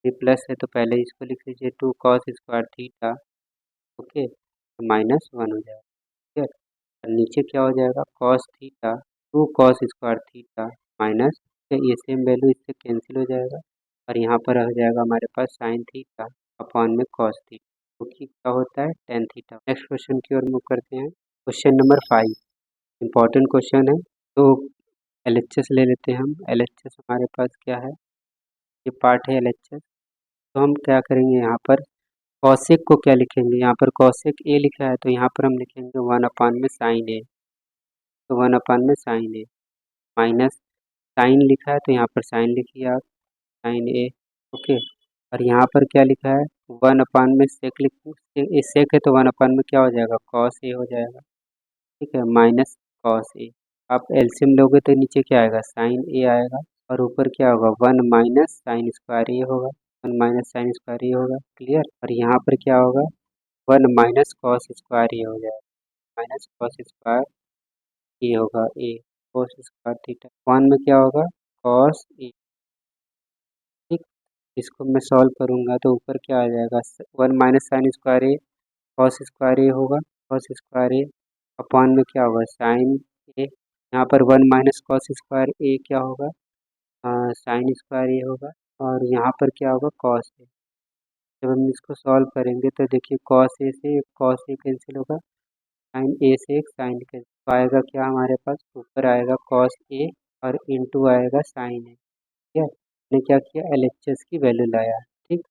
ये प्लस है तो पहले इसको लिख लीजिए 2 कॉस स्क्वायर थीटा। ओके, तो माइनस 1 हो जाएगा। ठीक है, और नीचे क्या हो जाएगा cos theta, 2 cos square theta minus, ये सेम वैल्यू इससे कैंसिल हो जाएगा, और यहाँ पर आ जाएगा हमारे पास साइन थीटा अपॉन में कॉस थीटा, जो कि क्या होता है टेन थीटा। नेक्स्ट क्वेश्चन की ओर मूव करते हैं। क्वेश्चन नंबर 5 इंपॉर्टेंट क्वेश्चन है, तो LHS ले लेते हैं हम। LHS हमारे पास क्या है, ये पार्ट है LHS। तो हम क्या करेंगे यहाँ पर कॉसेक को क्या लिखेंगे, यहाँ पर कॉसेक ए लिखा है तो यहाँ पर हम लिखेंगे 1 अपान में साइन ए, तो 1 अपान में साइन ए, माइनस साइन लिखा है तो यहाँ पर साइन लिखिए आप साइन ए। ओके, और यहाँ पर क्या लिखा है 1 अपान में सेक लिखिए, सेक है तो 1 अपान में क्या हो जाएगा कॉस ए हो जाएगा। ठीक है, माइनस कॉस ए, आप एलसीएम लोगे तो नीचे क्या आएगा साइन ए आएगा, और ऊपर क्या होगा 1 माइनस साइन स्क्वायर ए होगा, 1 माइनस साइन स्क्वायर ए होगा। क्लियर, और यहाँ पर क्या होगा 1 माइनस कॉस स्क्वायर ए हो जाएगा, माइनस कॉस स्क्वायर ए होगा ए, कॉस स्क्वायर थीटा 1 में क्या होगा कॉस ए। ठीक, इसको मैं सॉल्व करूँगा तो ऊपर क्या आ जाएगा 1 माइनस साइन स्क्वायर ए कॉस स्क्वायर ए होगा, कॉस स्क्वायर ए अपॉन में क्या होगा साइन ए, यहाँ पर 1 माइनस कॉस स्क्वायर ए क्या होगा साइन स्क्वायर ए होगा, और यहाँ पर क्या होगा कॉस ए। जब हम इसको सॉल्व करेंगे तो देखिए कॉस ए से कॉस ए कैंसिल होगा, साइन ए से एक साइन कैंसिल, तो आएगा क्या हमारे पास ऊपर आएगा कॉस ए और इंटू आएगा साइन ए। ठीक है, हमने क्या किया LHS की वैल्यू लाया। ठीक,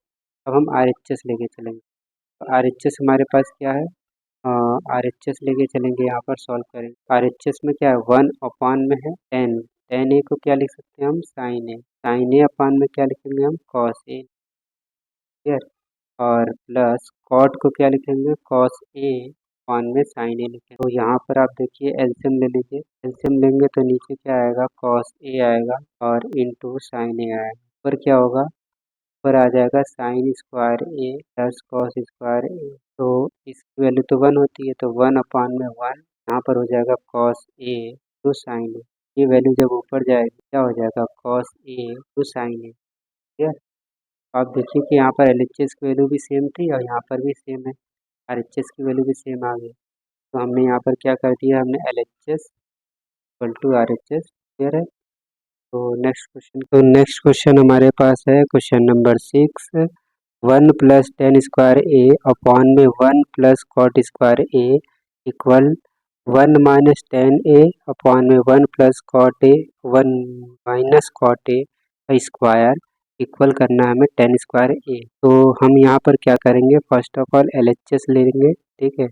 अब हम RHS लेके चलेंगे। तो RHS हमारे पास क्या है RHS लेके चलेंगे, यहाँ पर सॉल्व करेंगे। RHS में क्या है 1 अपान में है टेन, टेन ए को क्या लिख सकते हैं हम साइन ए, साइन ए अपान में क्या लिखेंगे हम कॉस ए। क्लियर, और प्लस कॉट को क्या लिखेंगे कॉस ए अपान में साइन ए लिखेंगे। तो यहाँ पर आप देखिए एलसीएम ले लीजिए, एलसीएम लेंगे तो नीचे क्या आएगा कॉस ए आएगा और इंटू साइन ए आएगा, ऊपर क्या होगा ऊपर आ जाएगा sign square A plus cos square ए। तो इसकी वैल्यू तो 1 होती है, तो 1/1 यहाँ पर हो जाएगा कॉस ए टू साइन ए। ये वैल्यू जब ऊपर जाएगी क्या हो जाएगा, कॉस ए टू साइन ए। ठीक है, आप देखिए कि यहाँ पर LHS की वैल्यू भी सेम थी और यहाँ पर भी सेम है, RHS की वैल्यू भी सेम आ गई। तो हमने यहाँ पर क्या कर दिया, हमने LHS equal to RHS। Clear है। नेक्स्ट क्वेश्चन हमारे पास है question number 6। 1 + tan square A upon में 1 + cot square A equal 1 - tan A upon में 1 + cot A 1 - cot A square equal करना है हमें tan स्क्वायर ए। तो हम यहाँ पर क्या करेंगे, फर्स्ट ऑफ ऑल LHS लेंगे। ठीक है,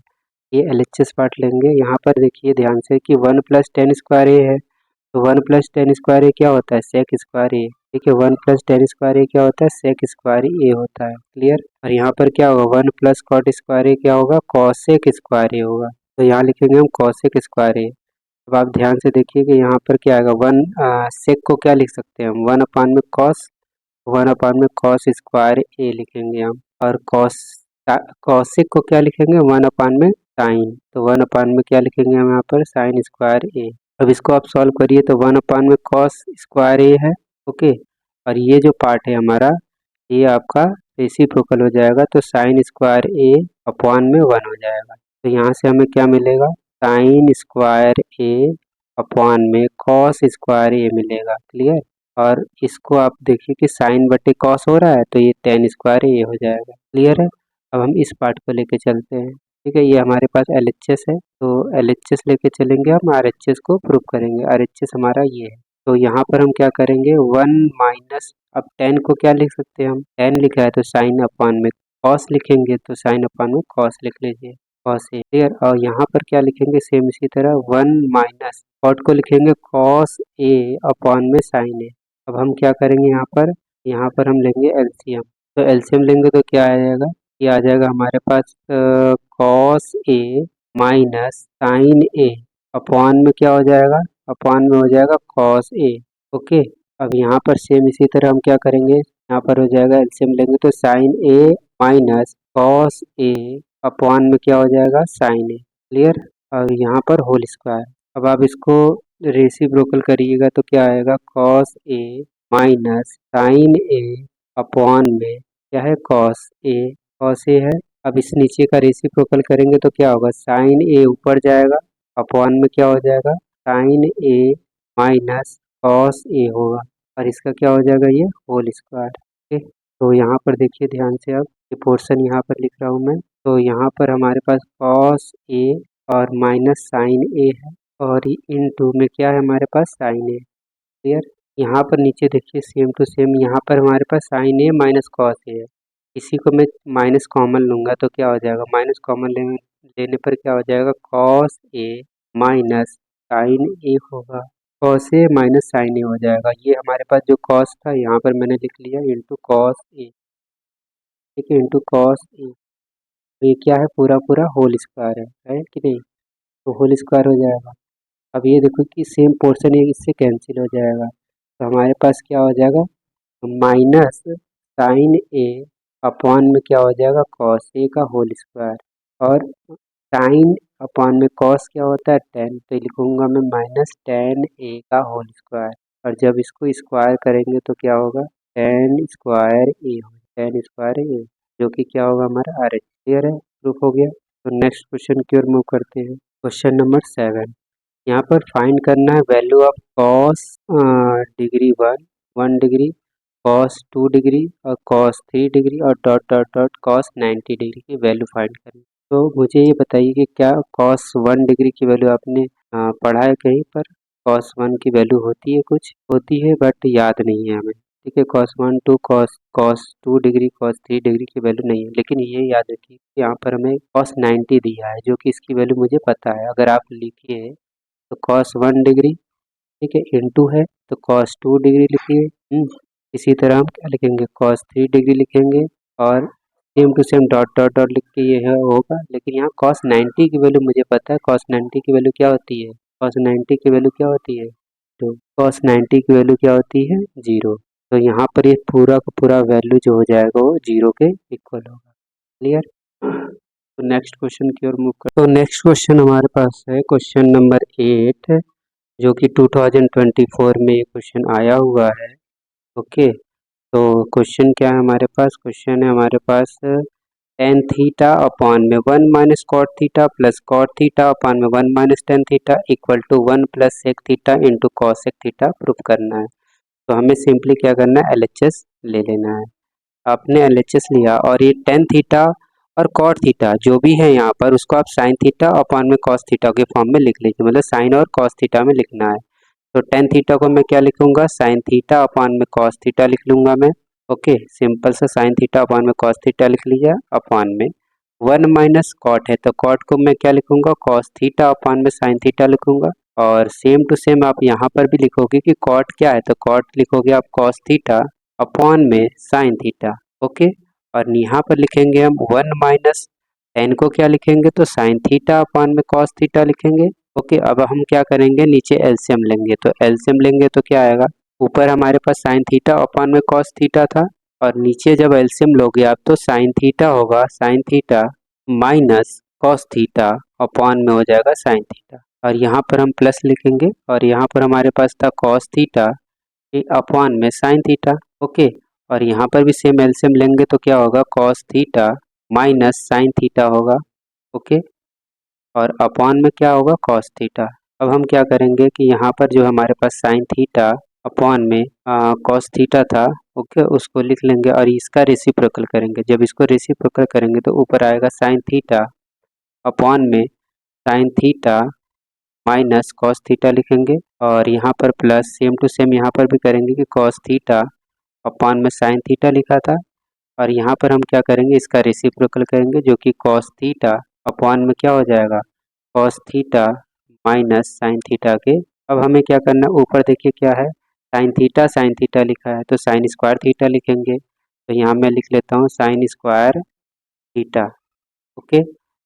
ये LHS पार्ट लेंगे। यहाँ पर देखिए ध्यान से कि 1 + tan स्क्वायर ए है, तो 1 + tan स्क्वायर ए क्या होता है, sec स्क्वायर ए। ठीक है, 1 + tan स्क्वायर ए क्या होता है, sec स्क्वायर ए होता है। क्लियर। और यहाँ पर क्या होगा, 1 + cot स्क्वायर ए क्या होगा, cosec स्क्वायर ए होगा। तो यहाँ लिखेंगे हम cosec स्क्वायर ए। अब आप ध्यान से देखिए कि यहाँ पर क्या आएगा, sec को क्या लिख सकते हैं हम, 1/cos स्क्वायर ए लिखेंगे हम। और cosec को क्या लिखेंगे, 1/sin। तो 1/में क्या लिखेंगे हम यहाँ पर, sin स्क्वायर ए। अब इसको आप सॉल्व करिए तो 1/cos स्क्वायर ए है। ओके, और ये जो पार्ट है हमारा, ये आपका रेसिप्रोकल हो जाएगा, तो साइन स्क्वायर ए अपॉन में 1 हो जाएगा। तो यहाँ से हमें क्या मिलेगा, साइन स्क्वायर ए अपॉन में कॉस स्क्वायर ए मिलेगा। क्लियर। और इसको आप देखिए कि साइन बटे कॉस हो रहा है, तो ये tan स्क्वायर ए हो जाएगा। क्लियर है। अब हम इस पार्ट को लेके चलते हैं। ठीक है, ये हमारे पास LHS है, तो LHS लेके चलेंगे हम, RHS को प्रूव करेंगे। RHS हमारा ये है। तो यहाँ पर हम क्या करेंगे, 1 माइनस, अब tan को क्या लिख सकते हैं हम, tan लिखा है तो साइन अपॉन में cos लिखेंगे, तो साइन अपॉन में cos लिख लीजिए, cos ए। क्लियर। और यहाँ पर क्या लिखेंगे, सेम इसी तरह 1 माइनस cot को लिखेंगे cos ए अपॉन में साइन ए। अब हम क्या करेंगे, यहाँ पर हम लेंगे LCM। तो LCM लेंगे तो क्या आ जाएगा, ये आ जाएगा हमारे पास cos ए माइनस साइन ए अपॉन में क्या हो जाएगा, अपॉन में हो जाएगा cos ए। ओके, अब यहाँ पर सेम इसी तरह हम क्या करेंगे, यहाँ पर हो जाएगा LCM लेंगे तो साइन ए माइनस cos ए अपॉन में क्या हो जाएगा, साइन ए। क्लियर। और यहाँ पर होल स्क्वायर। अब आप इसको रेसिप्रोकल करिएगा तो क्या आएगा, cos ए माइनस साइन ए अपॉन में क्या है, cos ए है। अब इस नीचे का रेसिप्रोकल करेंगे तो क्या होगा, साइन ए ऊपर जाएगा, अपॉन में क्या हो जाएगा, sign A minus cos A होगा, और इसका क्या हो जाएगा, ये होल स्क्वायर। ठीक है, तो यहाँ पर देखिए ध्यान से, अब ये पोर्शन यहाँ पर लिख रहा हूँ मैं। तो यहाँ पर हमारे पास कॉस ए और माइनस साइन ए है, और इन टू में क्या है हमारे पास, साइन ए। क्लियर। यहाँ पर नीचे देखिए सेम टू सेम, यहाँ पर हमारे पास sign A minus cos A है। इसी को मैं माइनस कॉमन लूँगा तो क्या हो जाएगा, माइनस कॉमन लेने पर क्या हो जाएगा, कॉस ए माइनस साइन ए होगा, कॉस ए माइनस साइन ए हो जाएगा। ये हमारे पास जो कॉस था यहाँ पर मैंने लिख लिया इंटू कॉस ए। ठीक है, इंटू कॉस ए। ये क्या है, पूरा पूरा होल स्क्वायर है कि नहीं, तो होल स्क्वायर हो जाएगा। अब ये देखो कि सेम पोर्शन ये इससे कैंसिल हो जाएगा, तो हमारे पास क्या हो जाएगा, माइनस साइन ए अपॉन में क्या हो जाएगा, कॉस ए का होल स्क्वायर। और साइन अपॉन में कॉस क्या होता है, टेन, तो लिखूंगा मैं माइनस टेन ए का होल स्क्वायर। और जब इसको स्क्वायर करेंगे तो क्या होगा, टेन स्क्वायर ए, टेन स्क्वायर ए, जो कि क्या होगा हमारा आर एच। क्लियर है, प्रूफ हो गया। तो नेक्स्ट क्वेश्चन की ओर मूव करते हैं। Question number 7। यहाँ पर फाइंड करना है value of cos degree 1 degree, cos 2 degree और कॉस 3 डिग्री और dot dot dot cos 90 degree की वैल्यू फाइंड करनी। तो मुझे ये बताइए कि क्या कॉस 1 डिग्री की वैल्यू आपने पढ़ा है कहीं पर, कॉस 1 की वैल्यू होती है, कुछ होती है बट याद नहीं है हमें। ठीक है, cos 1 to cos 2 degree cos 3 degree की वैल्यू नहीं है, लेकिन ये याद रखिए यहाँ पर हमें कॉस 90 दिया है, जो कि इसकी वैल्यू मुझे पता है। अगर आप लिखिए तो कॉस 1 डिग्री, ठीक है, इंटू है तो कॉस 2 डिग्री लिखिए। इसी तरह हम क्या लिखेंगे, कॉस 3 डिग्री लिखेंगे, और same to same dot dot dot लिख के ये है होगा। लेकिन यहाँ कॉस 90 की वैल्यू मुझे पता है, कॉस 90 की वैल्यू क्या होती है, कॉस 90 की वैल्यू क्या होती है, तो कॉस 90 की वैल्यू क्या होती है, 0। तो यहाँ पर ये पूरा का पूरा वैल्यू जो हो जाएगा वो 0 के इक्वल होगा। क्लियर? तो नेक्स्ट क्वेश्चन की ओर मूव कर। तो नेक्स्ट क्वेश्चन हमारे पास है क्वेश्चन नंबर 8, जो कि 2024 में ये क्वेश्चन आया हुआ है। ओके, तो क्वेश्चन क्या है हमारे पास? क्वेश्चन है हमारे पास टेन थीटा अपॉन में 1 minus cot theta plus cot theta upon में 1 minus ten theta equal to 1 plus sec theta into cosec theta proof करना है। तो हमें सिंपली क्या करना है, एलएचएस ले लेना है। आपने एलएचएस लिया और ये टेन थीटा और कॉट थीटा जो भी है यहाँ पर उसको आप साइन थीटा अपॉन में कॉस थीटा के फॉर्म में लिख लीजिए, मतलब साइन और कॉस थीटा में लिखना है। तो टेन थीटा को मैं क्या लिखूंगा, साइन थीटा अपॉन में कॉस थीटा लिख लूंगा मैं। ओके, सिंपल सा साइन थीटा अपॉन में कॉस थीटा लिख लिया अपॉन में 1 माइनस कॉट है तो कॉट को मैं क्या लिखूंगा, कॉस थीटा अपॉन में साइन थीटा लिखूंगा। और सेम टू सेम आप यहाँ पर भी लिखोगे कि कॉट क्या है, तो कॉट लिखोगे आप कॉस थीटा अपॉन में साइन थीटा। ओके, और यहाँ पर लिखेंगे हम 1 माइनस टेन को क्या लिखेंगे, तो साइन थीटा अपॉन में कॉस थीटा लिखेंगे। ओके, अब हम क्या करेंगे, नीचे एलसीएम लेंगे। तो एलसीएम लेंगे तो क्या आएगा, ऊपर हमारे पास साइन थीटा अपॉन में कॉस थीटा था और नीचे जब एलसीएम लोगे आप तो साइन थीटा होगा sine theta minus cos theta upon में हो जाएगा साइन थीटा। और यहाँ पर हम प्लस लिखेंगे और यहाँ पर हमारे पास था कॉस थीटा अपॉन में साइन थीटा। ओके, और यहाँ पर भी सेम एलसीएम लेंगे तो क्या होगा, cos theta minus sine theta होगा। ओके, और अपॉन में क्या होगा, कॉस थीटा। अब हम क्या करेंगे कि यहाँ पर जो हमारे पास साइन थीटा अपॉन में कॉस थीटा था, ओके, उसको लिख लेंगे और इसका रेसिप्रोकल करेंगे। जब इसको रेसिप्रोकल करेंगे तो ऊपर आएगा साइन थीटा अपॉन में sine theta minus cos theta लिखेंगे और यहाँ पर प्लस सेम टू सेम यहाँ पर भी करेंगे कि कॉस थीटा अपॉन में साइन थीटा लिखा था और यहाँ पर हम क्या करेंगे, इसका रेसिप्रोकल करेंगे जो कि कॉस थीटा अपॉन में क्या हो जाएगा, cos theta minus sine theta के। अब हमें क्या करना है, ऊपर देखिए क्या है, साइन थीटा लिखा है तो साइन स्क्वायर थीटा लिखेंगे। तो यहाँ मैं लिख लेता हूँ साइन स्क्वायर थीटा। ओके,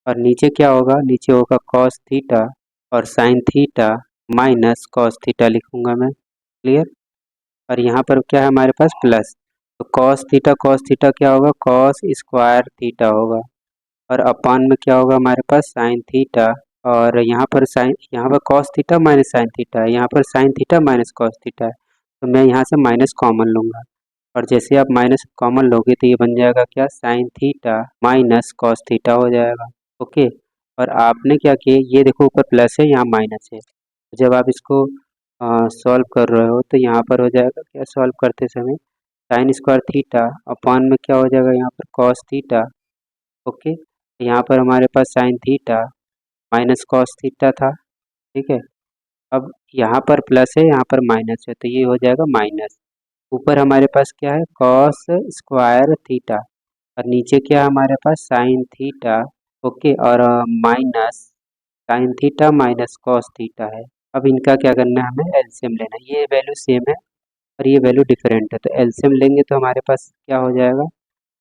और नीचे क्या होगा, नीचे होगा कॉस थीटा और sign theta minus cos theta लिखूंगा मैं। क्लियर? और यहाँ पर क्या है हमारे पास प्लस, तो कॉस थीटा क्या होगा, कॉस स्क्वायर थीटा होगा और अपान में क्या होगा हमारे पास साइन थीटा। और यहाँ पर cos theta minus sine theta है, यहाँ पर sine theta minus cos theta है तो मैं यहाँ से माइनस कॉमन लूँगा और जैसे आप माइनस कॉमन लोगे तो ये बन जाएगा क्या, sign theta minus cos theta हो जाएगा। ओके, और आपने क्या किया, ये देखो ऊपर प्लस है यहाँ माइनस है, जब आप इसको सॉल्व कर रहे हो तो यहाँ पर हो जाएगा क्या, सॉल्व करते समय साइन स्क्वायर थीटा अपॉन में क्या हो जाएगा, यहाँ पर कॉस थीटा। ओके, यहाँ पर हमारे पास sine theta minus cos theta था। ठीक है, अब यहाँ पर प्लस है यहाँ पर माइनस है तो ये हो जाएगा माइनस। ऊपर हमारे पास क्या है, कॉस स्क्वायर थीटा और नीचे क्या है हमारे पास साइन थीटा। ओके, और minus sine theta minus cos theta है। अब इनका क्या करना है, हमें एलसीएम लेना है। ये वैल्यू सेम है और ये वैल्यू डिफरेंट है तो एलसीएम लेंगे तो हमारे पास क्या हो जाएगा,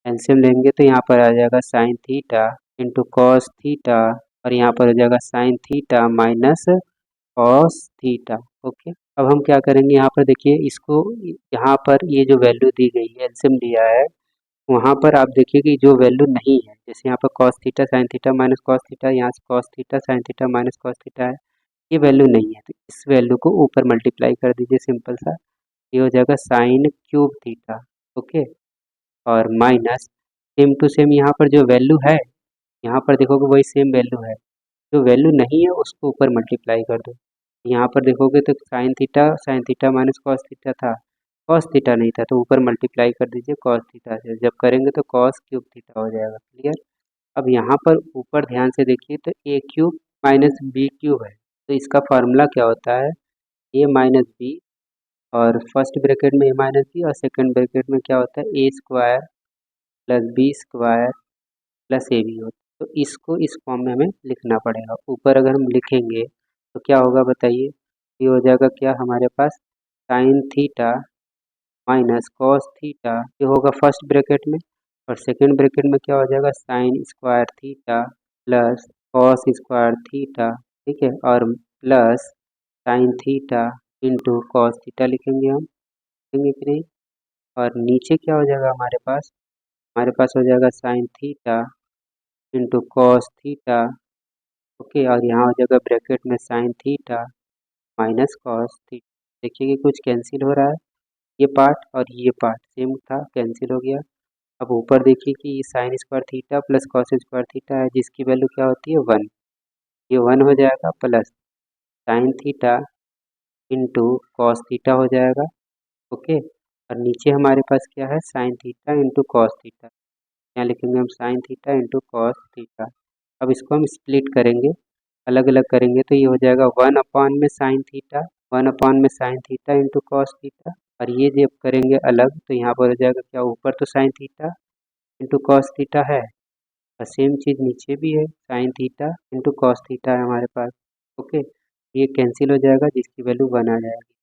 एलसीएम लेंगे तो यहाँ पर आ जाएगा sine theta into cos theta और यहाँ पर हो जाएगा sine theta minus cos theta. Okay, अब हम क्या करेंगे, यहाँ पर देखिए इसको, यहाँ पर ये जो वैल्यू दी गई है एलसीएम दिया है वहाँ पर आप देखिए कि जो वैल्यू नहीं है, जैसे यहाँ पर cos theta sine theta minus cos theta, यहाँ से cos theta sine theta minus cos theta है, ये वैल्यू नहीं है तो इस वैल्यू को ऊपर मल्टीप्लाई कर दीजिए सिंपल सा, ये हो जाएगा साइन क्यूब थीटा। ओके, और माइनस सेम टू सेम यहाँ पर जो वैल्यू है, यहाँ पर देखोगे वही सेम वैल्यू है, जो वैल्यू नहीं है उसको ऊपर मल्टीप्लाई कर दो। यहाँ पर देखोगे तो sine theta minus cos theta था, कॉस थीटा नहीं था तो ऊपर मल्टीप्लाई कर दीजिए कॉस थीटा से, जब करेंगे तो कॉस क्यूब थीटा हो जाएगा। क्लियर? अब यहाँ पर ऊपर ध्यान से देखिए तो A cube minus B cube है तो इसका फार्मूला क्या होता है, ए माइनस बी और फर्स्ट ब्रैकेट में ए माइनस बी और सेकंड ब्रैकेट में क्या होता है, A square plus B square plus A B होता है। तो इसको इस फॉर्म में हमें लिखना पड़ेगा। ऊपर अगर हम लिखेंगे तो क्या होगा बताइए, ये हो जाएगा क्या हमारे पास, sine theta minus cos theta, ये होगा फर्स्ट ब्रैकेट में और सेकंड ब्रैकेट में क्या हो जाएगा, sign square theta plus cos square theta. ठीक है, और plus sine theta into cos theta लिखेंगे हम, लिखेंगे कि नहीं। और नीचे क्या हो जाएगा हमारे पास हो जाएगा sine theta into cos theta. Okay, और यहाँ हो जाएगा ब्रैकेट में sine theta minus cos theta. देखिए कि कुछ कैंसिल हो रहा है, ये पार्ट और ये पार्ट सेम था, कैंसिल हो गया। अब ऊपर देखिए कि ये sign square theta plus cos square theta है, जिसकी वैल्यू क्या होती है 1। ये 1 हो जाएगा plus sine theta into cos theta हो जाएगा। ओके, और नीचे हमारे पास क्या है sine theta into cos theta. यहाँ लिखेंगे हम sign theta into cos theta. अब इसको हम स्प्लिट करेंगे, अलग अलग करेंगे, तो ये हो जाएगा 1 में साइन थीटा, 1 में sine theta into cos theta. और ये जब करेंगे अलग तो यहाँ पर हो जाएगा क्या, ऊपर तो sine theta into cos theta है और सेम चीज़ नीचे भी है, sine theta into cos theta है हमारे पास। ओके, ये कैंसिल हो जाएगा जिसकी वैल्यू 1 आ जाएगी।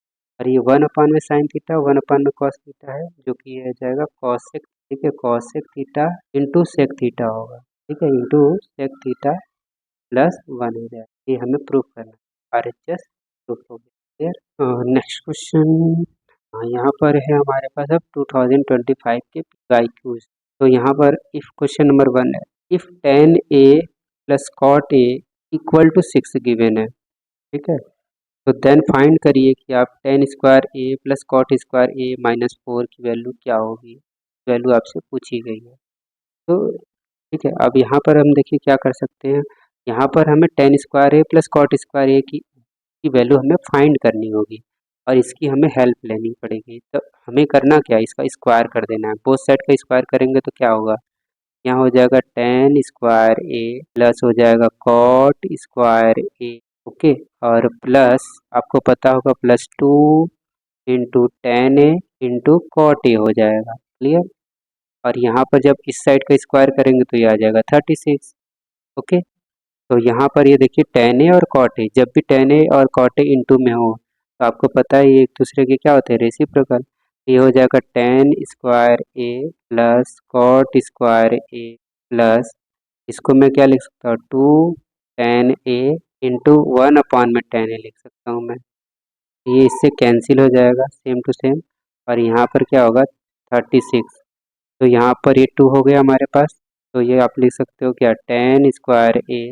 और ये 1 में साइन थीटा 1 में कॉस थीटा है, जो कि ये हो जाएगा कॉस सेक। ठीक है, cosec theta into sec theta होगा। ठीक है, इंटू सेक थीटा प्लस 1 हो जाएगा। ये हमें प्रूफ करना है, RHS प्रूफ हो गया। क्लियर। नेक्स्ट क्वेश्चन यहाँ पर है हमारे पास अब 2025 के IQs। तो यहाँ पर इफ क्वेश्चन नंबर 1 है, if tan A plus cot A equal to 6 given है। ठीक है, तो देन फाइंड करिए कि आप tan square A plus cot square A minus 4 की वैल्यू क्या होगी। वैल्यू आपसे पूछी गई है। तो ठीक है, अब यहाँ पर हम देखिए क्या कर सकते हैं। यहाँ पर हमें tan square A plus cot square A की वैल्यू हमें फाइंड करनी होगी और इसकी हमें हेल्प लेनी पड़ेगी। तो हमें करना क्या है, इसका स्क्वायर कर देना है। बोथ साइड का स्क्वायर करेंगे तो क्या होगा, यहाँ हो जाएगा tan स्क्वायर A प्लस हो जाएगा कॉट स्क्वायर A। ओके, और प्लस आपको पता होगा plus 2 into tan A into cot A हो जाएगा। क्लियर। और यहाँ पर जब इस साइड का स्क्वायर करेंगे तो ये आ जाएगा 36। ओके, तो यहाँ पर ये देखिए tan A और cot A, जब भी tan A और cot A इंटू में हो तो आपको पता है ये एक दूसरे के क्या होते हैं, रेसिप्रोकल। ये हो जाएगा tan square A plus cot square A plus, इसको मैं क्या लिख सकता हूँ 2 tan A into 1/tan A लिख सकता हूँ मैं। ये इससे कैंसिल हो जाएगा सेम टू सेम, और यहाँ पर क्या होगा 36। तो यहाँ पर ये 2 हो गया हमारे पास, तो ये आप लिख सकते हो क्या tan square A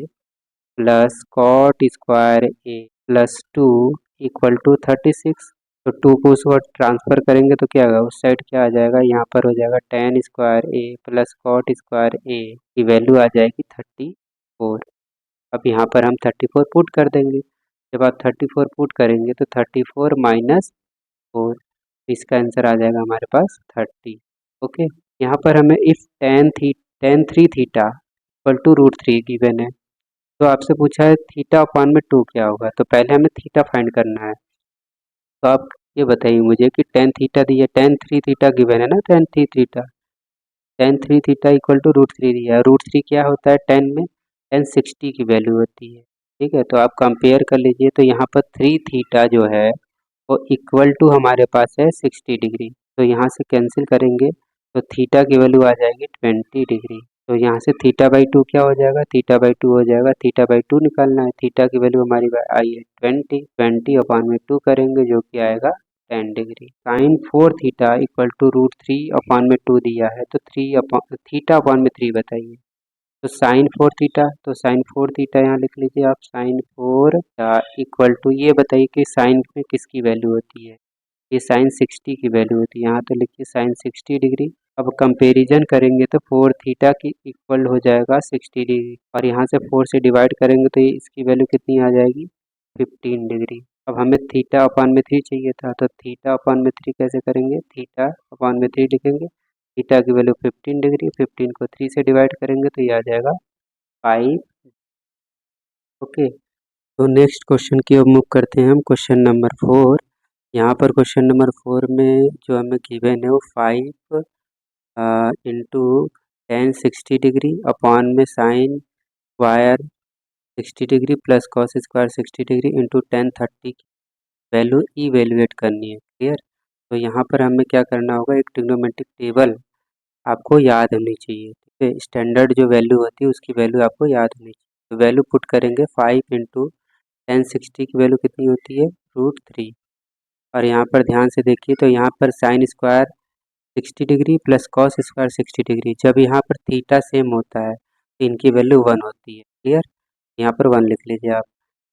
plus cot square A plus 2 equal to 36। तो 2 को उस वक्त ट्रांसफर करेंगे तो क्या होगा, उस साइड क्या आ जाएगा, यहाँ पर हो जाएगा tan square A plus cot square A की वैल्यू आ जाएगी 34। अब यहाँ पर हम 34 पुट कर देंगे। जब आप 34 पुट करेंगे तो 34 माइनस 4, इसका आंसर आ जाएगा हमारे पास 30। ओके, यहाँ पर हमें if tan 3 theta equal to √3 given है, तो आपसे पूछा है थीटा अपान में 2 क्या होगा, तो पहले हमें थीटा फाइंड करना है। तो आप ये बताइए मुझे कि tan थीटा दिया, tan 3 थीटा गिवन है ना, tan 3 थीटा इक्वल टू √3 दिया है। √3 क्या होता है tan में, tan 60 की वैल्यू होती है। ठीक है, तो आप कंपेयर कर लीजिए, तो यहाँ पर 3 थीटा जो है वो इक्वल टू हमारे पास है 60 डिग्री। तो यहाँ से कैंसिल करेंगे तो थीटा की वैल्यू आ जाएगी 20 डिग्री। तो यहाँ से थीटा बाई 2 क्या हो जाएगा, थीटा बाई 2 हो जाएगा, थीटा बाई 2 निकालना है। थीटा की वैल्यू हमारी आई है 20 करेंगे जो कि आएगा 10 degree. Sine 4 theta equal to √3/2 दिया है, तो थीटा अपान में 3 बताइए। तो साइन फोर थीटा यहाँ लिख लीजिए आप, साइन 4 इक्वल टू, ये बताइए कि साइन में किसकी वैल्यू होती है, ये साइन 60 की वैल्यू होती है। यहाँ तो लिखिए साइन 60 डिग्री। अब कंपैरिजन करेंगे तो 4 थीटा की इक्वल हो जाएगा 60 डिग्री, और यहाँ से 4 से डिवाइड करेंगे तो ये इसकी वैल्यू कितनी आ जाएगी 15 डिग्री। अब हमें थीटा अपान में 3 चाहिए था, तो थीटा अपान में 3 कैसे करेंगे, थीटा अपान में 3 लिखेंगे। थीटा की वैल्यू 15 डिग्री, 15 को 3 से डिवाइड करेंगे तो ये आ जाएगा 5। ओके, तो नेक्स्ट क्वेश्चन की ओर मूव करते हैं हम, क्वेश्चन नंबर 4। यहाँ पर क्वेश्चन नंबर 4 में जो हमें गिवन है वो 5 इंटू tan 60 डिग्री अपॉन में साइन वायर 60 degree plus cos square 60 degree into tan 30 की वैल्यू इवेल्युएट करनी है। क्लियर। तो यहाँ पर हमें क्या करना होगा, एक ट्रिग्नोमेट्रिक टेबल आपको याद होनी चाहिए। ठीक है, स्टैंडर्ड जो वैल्यू होती है उसकी वैल्यू आपको याद होनी चाहिए। तो वैल्यू पुट करेंगे 5 इंटू tan 60 की वैल्यू कितनी होती है √3। और यहाँ पर ध्यान से देखिए तो यहाँ पर sine square 60 degree plus cos square 60 degree. जब यहाँ पर थीटा सेम होता है तो इनकी वैल्यू 1 होती है। क्लियर, यहाँ पर 1 लिख लीजिए आप।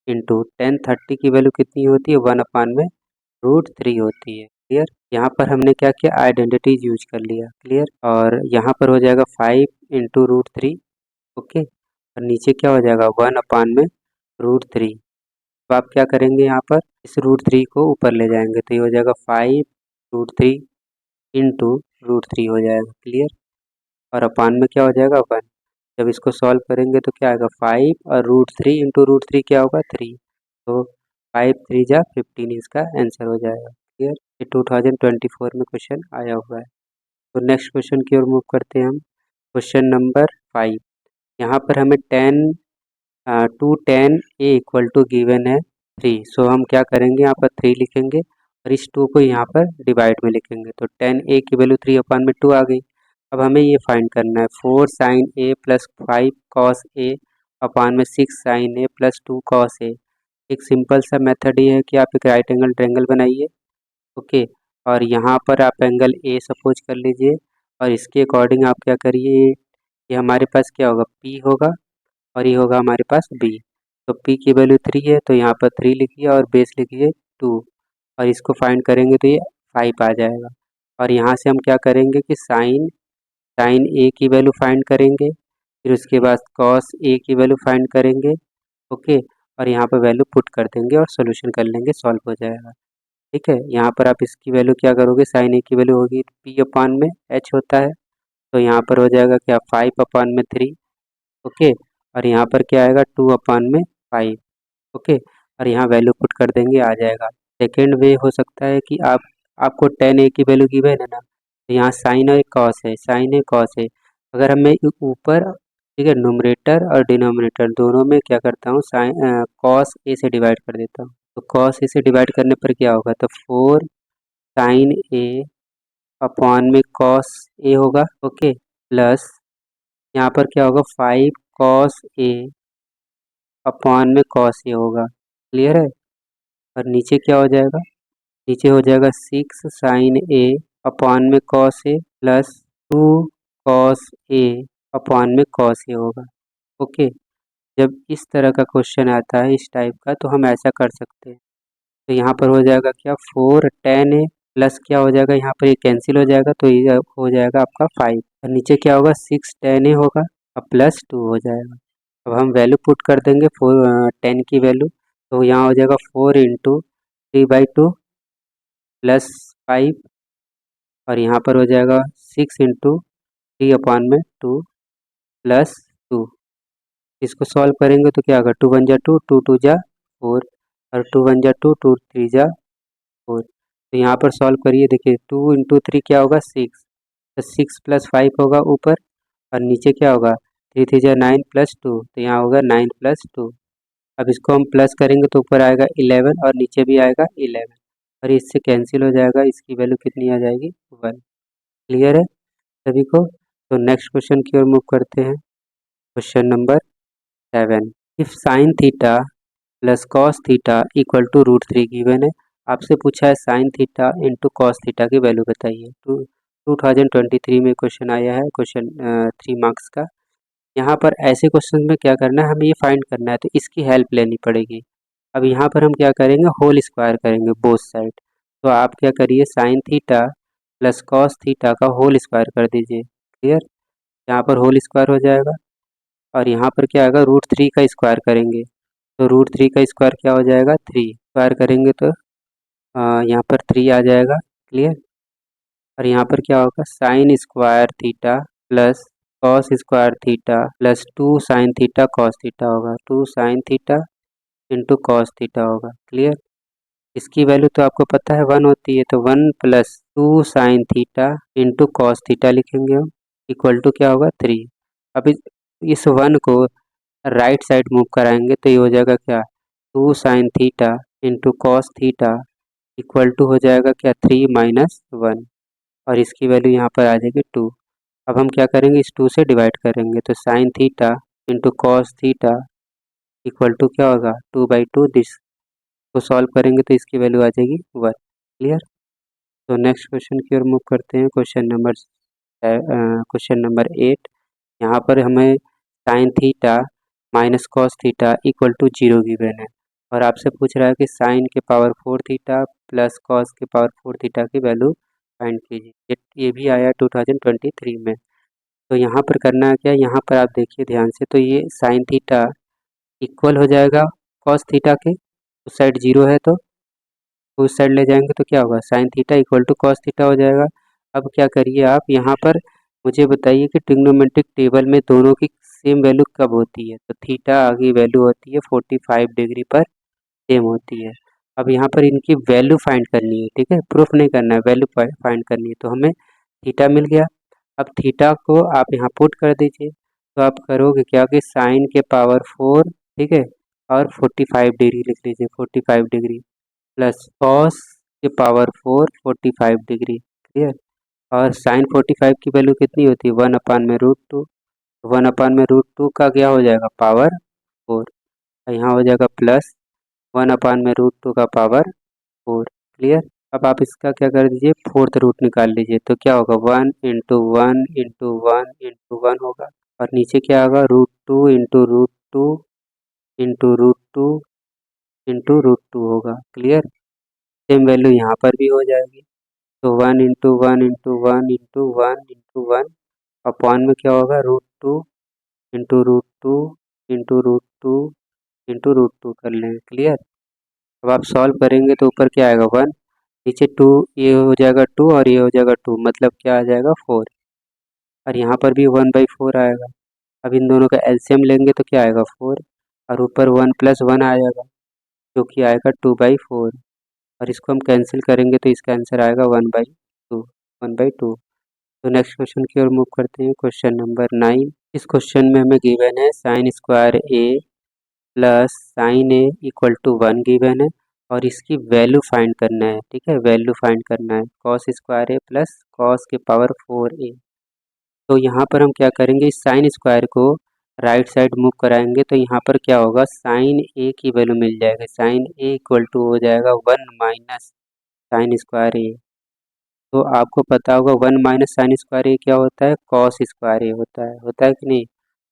इंटू टेन 30 की वैल्यू कितनी होती है, 1/√3 होती है। क्लियर, यहाँ पर हमने क्या किया, आइडेंटिटीज यूज कर लिया। क्लियर, और यहाँ पर हो जाएगा 5 × √3। ओके, और नीचे क्या हो जाएगा 1/√3। तो आप क्या करेंगे, यहाँ पर इस √3 को ऊपर ले जाएंगे तो ये हो जाएगा 5√3 इंटू √3 हो जाएगा। क्लियर, और अपान में क्या हो जाएगा 1। जब इसको सॉल्व करेंगे तो क्या आएगा 5 और √3 इंटू √3 क्या होगा 3। तो 5 3 जा 15 इसका आंसर हो जाएगा। क्लियर, ये 2024 में क्वेश्चन आया हुआ है। तो नेक्स्ट क्वेश्चन की ओर मूव करते हैं हम। Question number 5। यहाँ पर हमें 2tan a equal to given है 3। सो हम क्या करेंगे, यहाँ पर 3 लिखेंगे और इस 2 को यहाँ पर डिवाइड में लिखेंगे। तो tan a की वैल्यू 3/2 आ गई। अब हमें ये फाइंड करना है 4 sin a plus 5 cos a upon में 6 sin a plus 2 cos a। एक सिंपल सा मेथड ये है कि आप एक राइट एंगल ट्रायंगल बनाइए। ओके, और यहाँ पर आप एंगल ए सपोज कर लीजिए और इसके अकॉर्डिंग आप क्या करिए, ये हमारे पास क्या होगा P होगा और ये होगा हमारे पास B। तो P की वैल्यू 3 है तो यहाँ पर 3 लिखिए और बेस लिखिए 2 और इसको फाइंड करेंगे तो ये 5 आ जाएगा। और यहाँ से हम क्या करेंगे कि साइन ए की वैल्यू फाइंड करेंगे, फिर उसके बाद कॉस ए की वैल्यू फाइंड करेंगे। ओके, और यहाँ पर वैल्यू पुट कर देंगे और सोल्यूशन कर लेंगे, सॉल्व हो जाएगा। ठीक है, यहाँ पर आप इसकी वैल्यू क्या करोगे, साइन ए की वैल्यू होगी P/H होता है तो यहाँ पर हो जाएगा क्या 5/3। ओके, और यहाँ पर क्या आएगा 2/5। ओके, और यहाँ वैल्यू पुट कर देंगे, आ जाएगा। सेकेंड वे हो सकता है कि आपको tan a की वैल्यू गिवन है ना, तो यहाँ साइन और कॉस है, साइन है कॉस है। अगर हमें ऊपर, ठीक है, न्यूमरेटर और डिनोमिनेटर दोनों में क्या करता हूँ, कॉस ए से डिवाइड कर देता हूँ। तो कॉस ए से डिवाइड करने पर क्या होगा, तो 4 sin a अपॉन में कॉस ए होगा। ओके, प्लस यहाँ पर क्या होगा 5 cos a अपॉन में कॉस ए होगा। क्लियर है, और नीचे क्या हो जाएगा, नीचे हो जाएगा 6 sin a अपॉन में cos A plus 2 cos a upon में कॉस ए होगा। ओके, जब इस तरह का क्वेश्चन आता है इस टाइप का तो हम ऐसा कर सकते हैं। तो यहाँ पर हो जाएगा क्या 4 tan a प्लस क्या हो जाएगा, यहाँ पर ये कैंसिल हो जाएगा तो ये हो जाएगा आपका 5 और नीचे क्या होगा 6 tan a होगा और प्लस 2 हो जाएगा। अब हम वैल्यू पुट कर देंगे 10 की वैल्यू, तो यहाँ हो जाएगा 4 × 3/2 प्लस 5 और यहाँ पर हो जाएगा 6 × 3/2 प्लस 2। इसको सॉल्व करेंगे तो क्या होगा 2 1 जा 2, 2 2 जा 4 और 2 1 जा 2, 2 3 जा 4। तो यहाँ पर सॉल्व करिए, देखिए 2 × 3 क्या होगा 6, तो 6 + 5 होगा ऊपर और नीचे क्या होगा 3 3 जा 9 + 2, तो यहाँ होगा 9 + 2। अब इसको हम प्लस करेंगे तो ऊपर आएगा 11 और नीचे भी आएगा 11 और इससे कैंसिल हो जाएगा, इसकी वैल्यू कितनी आ जाएगी 1। क्लियर है सभी को। तो नेक्स्ट क्वेश्चन की ओर मूव करते हैं। Question number 7। If sine theta plus cos theta equal to √3 given है। आपसे पूछा है sine theta into cos theta की वैल्यू बताइए। 2023 में क्वेश्चन आया है, क्वेश्चन 3 मार्क्स का। यहाँ पर ऐसे क्वेश्चन में क्या करना है, हमें ये फाइंड करना है तो इसकी हेल्प लेनी पड़ेगी। अब यहाँ पर हम क्या करेंगे, होल स्क्वायर करेंगे बोथ साइड। तो आप क्या करिए sign theta plus cos theta का होल स्क्वायर कर दीजिए। क्लियर, यहाँ पर होल स्क्वायर हो जाएगा और यहाँ पर क्या आएगा √3 का स्क्वायर करेंगे तो √3 का स्क्वायर क्या हो जाएगा 3, स्क्वायर करेंगे तो यहाँ पर 3 आ जाएगा। क्लियर, और यहाँ पर क्या होगा sine square theta plus cos square theta plus 2 sine theta cos theta होगा, 2 sine theta into cos theta होगा। क्लियर, इसकी वैल्यू तो आपको पता है 1 होती है तो 1 + 2 sine theta into cos theta लिखेंगे हम, इक्वल टू क्या होगा 3। अब इस 1 को राइट साइड मूव कराएंगे तो ये हो जाएगा क्या 2 sine theta into cos theta equal to हो जाएगा क्या 3 - 1 और इसकी वैल्यू यहाँ पर आ जाएगी 2। अब हम क्या करेंगे इस 2 से डिवाइड करेंगे तो sine theta into cos theta equal to क्या होगा 2/2। दिस को सॉल्व करेंगे तो इसकी वैल्यू आ जाएगी 1। क्लियर, तो नेक्स्ट क्वेश्चन की ओर मूव करते हैं। Question number 8। यहाँ पर हमें sine theta minus cos theta equal to 0 given है और आपसे पूछ रहा है कि साइन के पावर 4 थीटा प्लस कॉस के पावर 4 थीटा की वैल्यू फाइंड कीजिए। ये भी आया 2023 में। तो यहाँ पर करना है क्या, यहाँ पर आप देखिए ध्यान से, तो ये साइन थीटा इक्वल हो जाएगा कॉस थीटा के, उस साइड 0 है तो उस साइड ले जाएंगे तो क्या होगा, sine theta equal to cos theta हो जाएगा। अब क्या करिए आप यहाँ पर मुझे बताइए कि ट्रिग्नोमेट्रिक टेबल में दोनों की सेम वैल्यू कब होती है। तो थीटा आगे वैल्यू होती है 45 डिग्री पर सेम होती है। अब यहाँ पर इनकी वैल्यू फाइंड करनी है, ठीक है, प्रूफ नहीं करना है, वैल्यू फाइंड करनी है। तो हमें थीटा मिल गया। अब थीटा को आप यहाँ पुट कर दीजिए, तो आप करोगे क्या कि साइन के पावर 4, ठीक है, और 45 डिग्री लिख लीजिए, 45 डिग्री प्लस कॉस के पावर 4 45 डिग्री, क्लियर। और साइन 45 की वैल्यू कितनी होती है, 1/√2। 1/√2 का क्या हो जाएगा, पावर 4। यहाँ हो जाएगा प्लस 1/√2 का पावर 4, क्लियर। अब आप इसका क्या कर दीजिए, फोर्थ रूट निकाल लीजिए, तो क्या होगा 1 इंटू 1 इंटू 1 इंटू 1 होगा, और नीचे क्या होगा √2 इंटू √2 इंटू √2 इंटू √2 होगा, क्लियर। सेम वैल्यू यहाँ पर भी हो जाएगी, तो 1 into 1 into 1 into 1 into 1 upon में क्या होगा √2 इंटू √2 इंटू √2 इंटू √2 कर लें, क्लियर। अब आप सॉल्व करेंगे तो ऊपर क्या आएगा 1, नीचे 2, ये हो जाएगा 2 और ये हो जाएगा 2, मतलब क्या आ जाएगा 4, और यहाँ पर भी 1/4 आएगा। अब इन दोनों का एलसीएम लेंगे तो क्या आएगा 4, और ऊपर 1 प्लस 1 आएगा जो कि आएगा 2/4, और इसको हम कैंसिल करेंगे तो इसका आंसर आएगा 1/2, 1/2। तो नेक्स्ट क्वेश्चन की ओर मूव करते हैं। Question number 9। इस क्वेश्चन में हमें गिवन है sine square A plus sine A equal to 1 given है, और इसकी वैल्यू फाइंड करना है, ठीक है, वैल्यू फाइंड करना है cos square A plus cos के पावर 4a। तो यहाँ पर हम क्या करेंगे, इस साइन स्क्वायर को राइट साइड मूव कराएंगे तो यहाँ पर क्या होगा, साइन ए की वैल्यू मिल जाएगी, साइन ए इक्वल टू हो जाएगा 1 माइनस साइन स्क्वायर ए। तो आपको पता होगा 1 माइनस साइन स्क्वायर ए क्या होता है, कॉस स्क्वायर ए होता है कि नहीं।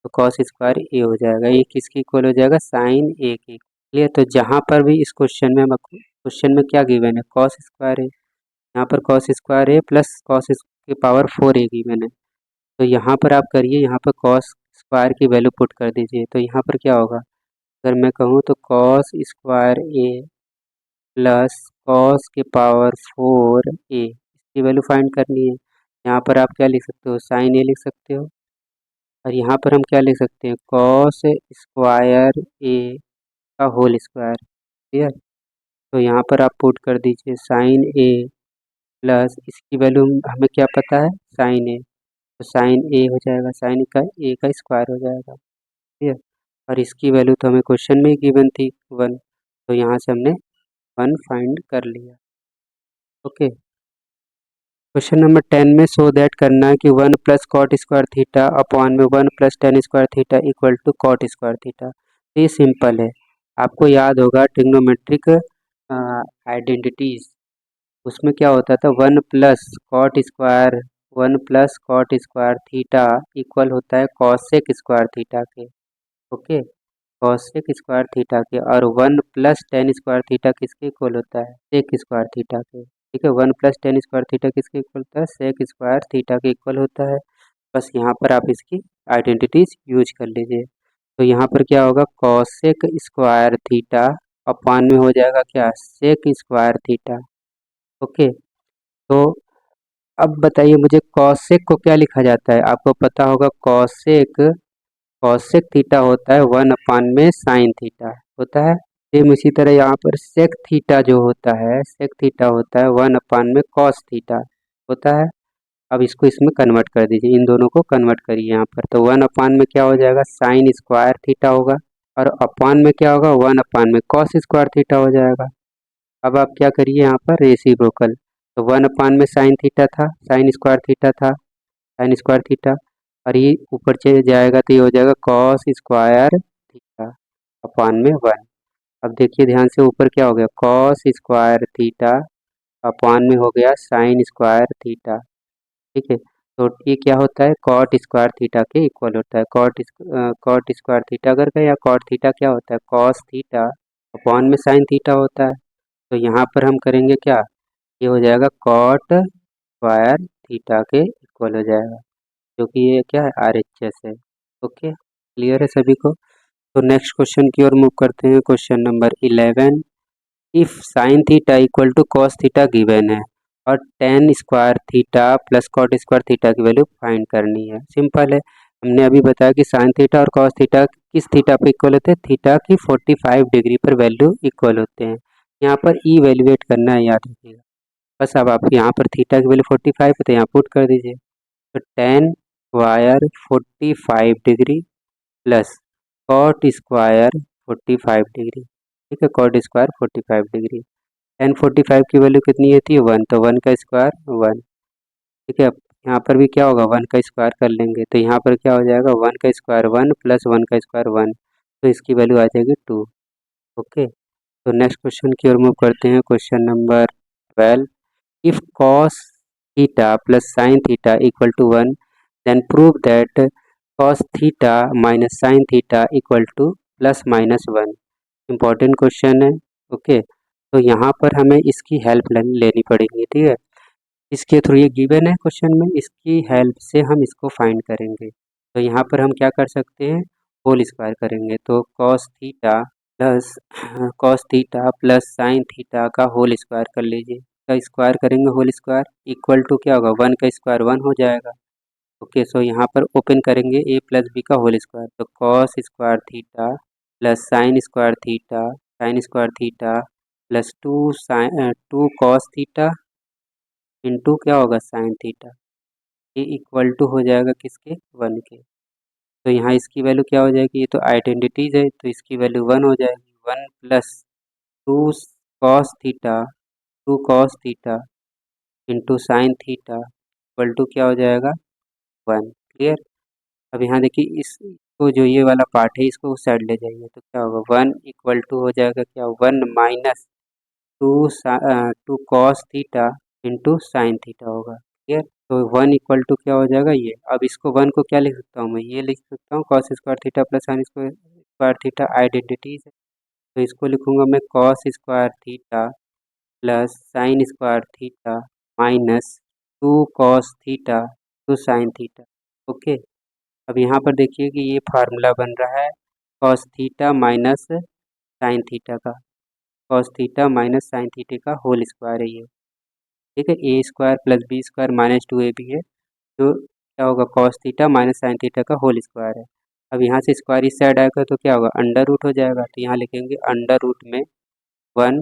तो कॉस स्क्वायर ए हो जाएगा, ये किसकी इक्वल हो जाएगा, साइन ए की, क्लियर। तो जहाँ पर भी इस क्वेश्चन में क्या गिवन है, कॉस स्क्वायर ए, यहाँ पर cos square A plus cos के पावर 4a गिवन है। तो यहाँ पर आप करिए, यहाँ पर कॉस स्क्वायर की वैल्यू पुट कर दीजिए, तो यहाँ पर क्या होगा, अगर मैं कहूँ तो cos square A plus cos के पावर 4a, इसकी वैल्यू फाइंड करनी है। यहाँ पर आप क्या लिख सकते हो, साइन ए लिख सकते हो, और यहाँ पर हम क्या लिख सकते हैं, कॉस स्क्वायर ए का होल स्क्वायर, क्लियर। तो यहाँ पर आप पुट कर दीजिए साइन ए प्लस इसकी वैल्यू हमें क्या पता है, साइन ए, तो साइन ए हो जाएगा, साइन का ए का स्क्वायर हो जाएगा, ठीक है। और इसकी वैल्यू तो हमें क्वेश्चन में ही गिवन थी 1, तो यहाँ से हमने 1 फाइंड कर लिया, ओके। क्वेश्चन नंबर 10 में सो दैट करना है कि 1 plus cot square theta upon में 1 plus tan square theta equal to cot square theta. ये सिंपल है, आपको याद होगा ट्रिग्नोमेट्रिक आइडेंटिटीज, उसमें क्या होता था 1 plus cot square 1 plus cot square theta equal होता है कॉसेक स्क्वायर थीटा के, ओके, कॉसेक स्क्वायर थीटा के। और 1 प्लस टेन स्क्वायर थीटा किसके इक्वल होता है, सेक स्क्वायर थीटा के, ठीक है। 1 प्लस टेन स्क्वायर थीटा किसके इक्वल होता है, सेक स्क्वायर थीटा के इक्वल होता है। बस यहाँ पर आप इसकी आइडेंटिटीज यूज कर लीजिए। तो यहाँ पर क्या होगा, कॉसेक स्क्वायर थीटा अपॉन में हो जाएगा क्या, सेक स्क्वायर थीटा, ओके। तो अब बताइए मुझे कॉसेक को क्या लिखा जाता है, आपको पता होगा कॉसेक, कॉसेक थीटा होता है 1 अपान में साइन थीटा होता है। सेम इसी तरह यहाँ पर सेक थीटा जो होता है, सेक थीटा होता है 1 अपान में कॉस थीटा होता है। अब इसको इसमें कन्वर्ट कर दीजिए, इन दोनों को कन्वर्ट करिए यहाँ पर, तो 1 अपान में क्या हो जाएगा, साइन स्क्वायर थीटा होगा, और अपान में क्या होगा, 1 अपान में कॉस स्क्वायर थीटा हो जाएगा। अब आप क्या करिए यहाँ पर रेसिप्रोकल, तो 1 अपान में साइन थीटा था, साइन स्क्वायर थीटा था, साइन स्क्वायर थीटा, और ये ऊपर चले जाएगा तो ये हो जाएगा कॉस स्क्वायर थीटा अपान में 1। अब देखिए ध्यान से ऊपर क्या हो गया, कॉस स्क्वायर थीटा अपॉन में हो गया साइन स्क्वायर थीटा। ठीक है, तो ये क्या होता है, कॉट स्क्वायर थीटा के इक्वल होता है। कॉट स्क्वायर थीटा अगर कहें या कॉट थीटा क्या होता है, कॉस थीटा अपॉन में साइन थीटा होता है। तो यहाँ पर हम करेंगे क्या, ये हो जाएगा कॉट स्क्वायर थीटा के इक्वल हो जाएगा, जो कि ये क्या है, RHS है। ओके, क्लियर है सभी को। तो नेक्स्ट क्वेश्चन की ओर मूव करते हैं। Question number 11, if sine theta equal to cos theta given है और tan square theta plus cot square theta की वैल्यू फाइंड करनी है। सिंपल है, हमने अभी बताया कि साइन थीटा और कॉस थीटा किस थीटा पर इक्वल होते हैं, थीटा की 45 डिग्री पर वैल्यू इक्वल होते हैं। यहाँ पर ई वैल्यूएट करना है, याद रखिएगा। बस अब आप यहाँ पर थीटा की वैल्यू 45 है तो यहाँ पुट कर दीजिए। तो tan square 45 degree plus cot square 45 degree. ठीक है, कॉट स्क्वायर 45 डिग्री। टेन 45 की वैल्यू कितनी होती है, 1, तो 1 का स्क्वायर 1। ठीक है, अब यहाँ पर भी क्या होगा, 1 का स्क्वायर कर लेंगे तो यहाँ पर क्या हो जाएगा, 1 का स्क्वायर 1 प्लस 1 का स्क्वायर 1, तो इसकी वैल्यू आ जाएगी 2। ओके, तो नेक्स्ट क्वेश्चन की ओर मूव करते हैं। Question number 12, if cos theta plus sine theta equal to 1 then prove that cos theta minus sine theta equal to plus minus 1। Important question है। ओके, तो यहाँ पर हमें इसकी हेल्प लेनी पड़ेगी। ठीक है, इसके थ्रू, ये गिवन है क्वेश्चन में, इसकी हेल्प से हम इसको फाइंड करेंगे। तो यहाँ पर हम क्या कर सकते हैं, होल स्क्वायर करेंगे। तो cos theta plus sine theta का होल स्क्वायर कर लीजिए। का स्क्वायर करेंगे होल स्क्वायर इक्वल टू क्या होगा, 1 का स्क्वायर 1 हो जाएगा। ओके, सो यहाँ पर ओपन करेंगे a प्लस बी का होल स्क्वायर, तो cos square theta plus sign square theta plus 2 cos theta into क्या होगा, साइन थीटा, ये इक्वल टू हो जाएगा किसके, 1 के। तो यहाँ इसकी वैल्यू क्या हो जाएगी, ये तो आइडेंटिटीज है तो इसकी वैल्यू 1 हो जाएगी। 1 plus two cos theta 2 cos theta into sine theta equal to क्या हो जाएगा, 1। क्लियर। अब यहाँ देखिए, इसको जो ये वाला पार्ट है इसको उस साइड ले जाइए तो क्या होगा, 1 इक्वल टू हो जाएगा क्या, 1 minus two cos theta into sine theta होगा। क्लियर। तो 1 इक्वल टू क्या हो जाएगा, ये। अब इसको 1 को क्या लिख सकता हूँ मैं, ये लिख सकता हूँ cos square theta plus sign square theta, identities है। तो इसको लिखूंगा मैं cos square theta plus sign square theta minus 2 cos theta two sign theta. Okay, अब यहाँ पर देखिए कि ये फार्मूला बन रहा है cos theta minus sine theta का, cos theta minus sine theta का होल स्क्वायर है ये। ठीक है, A square plus B square minus 2ab है, तो क्या होगा, cos theta minus sine theta का होल स्क्वायर है। अब यहाँ से स्क्वायर इस साइड आएगा तो क्या होगा, अंडर रूट हो जाएगा, तो यहाँ लिखेंगे अंडर रूट में 1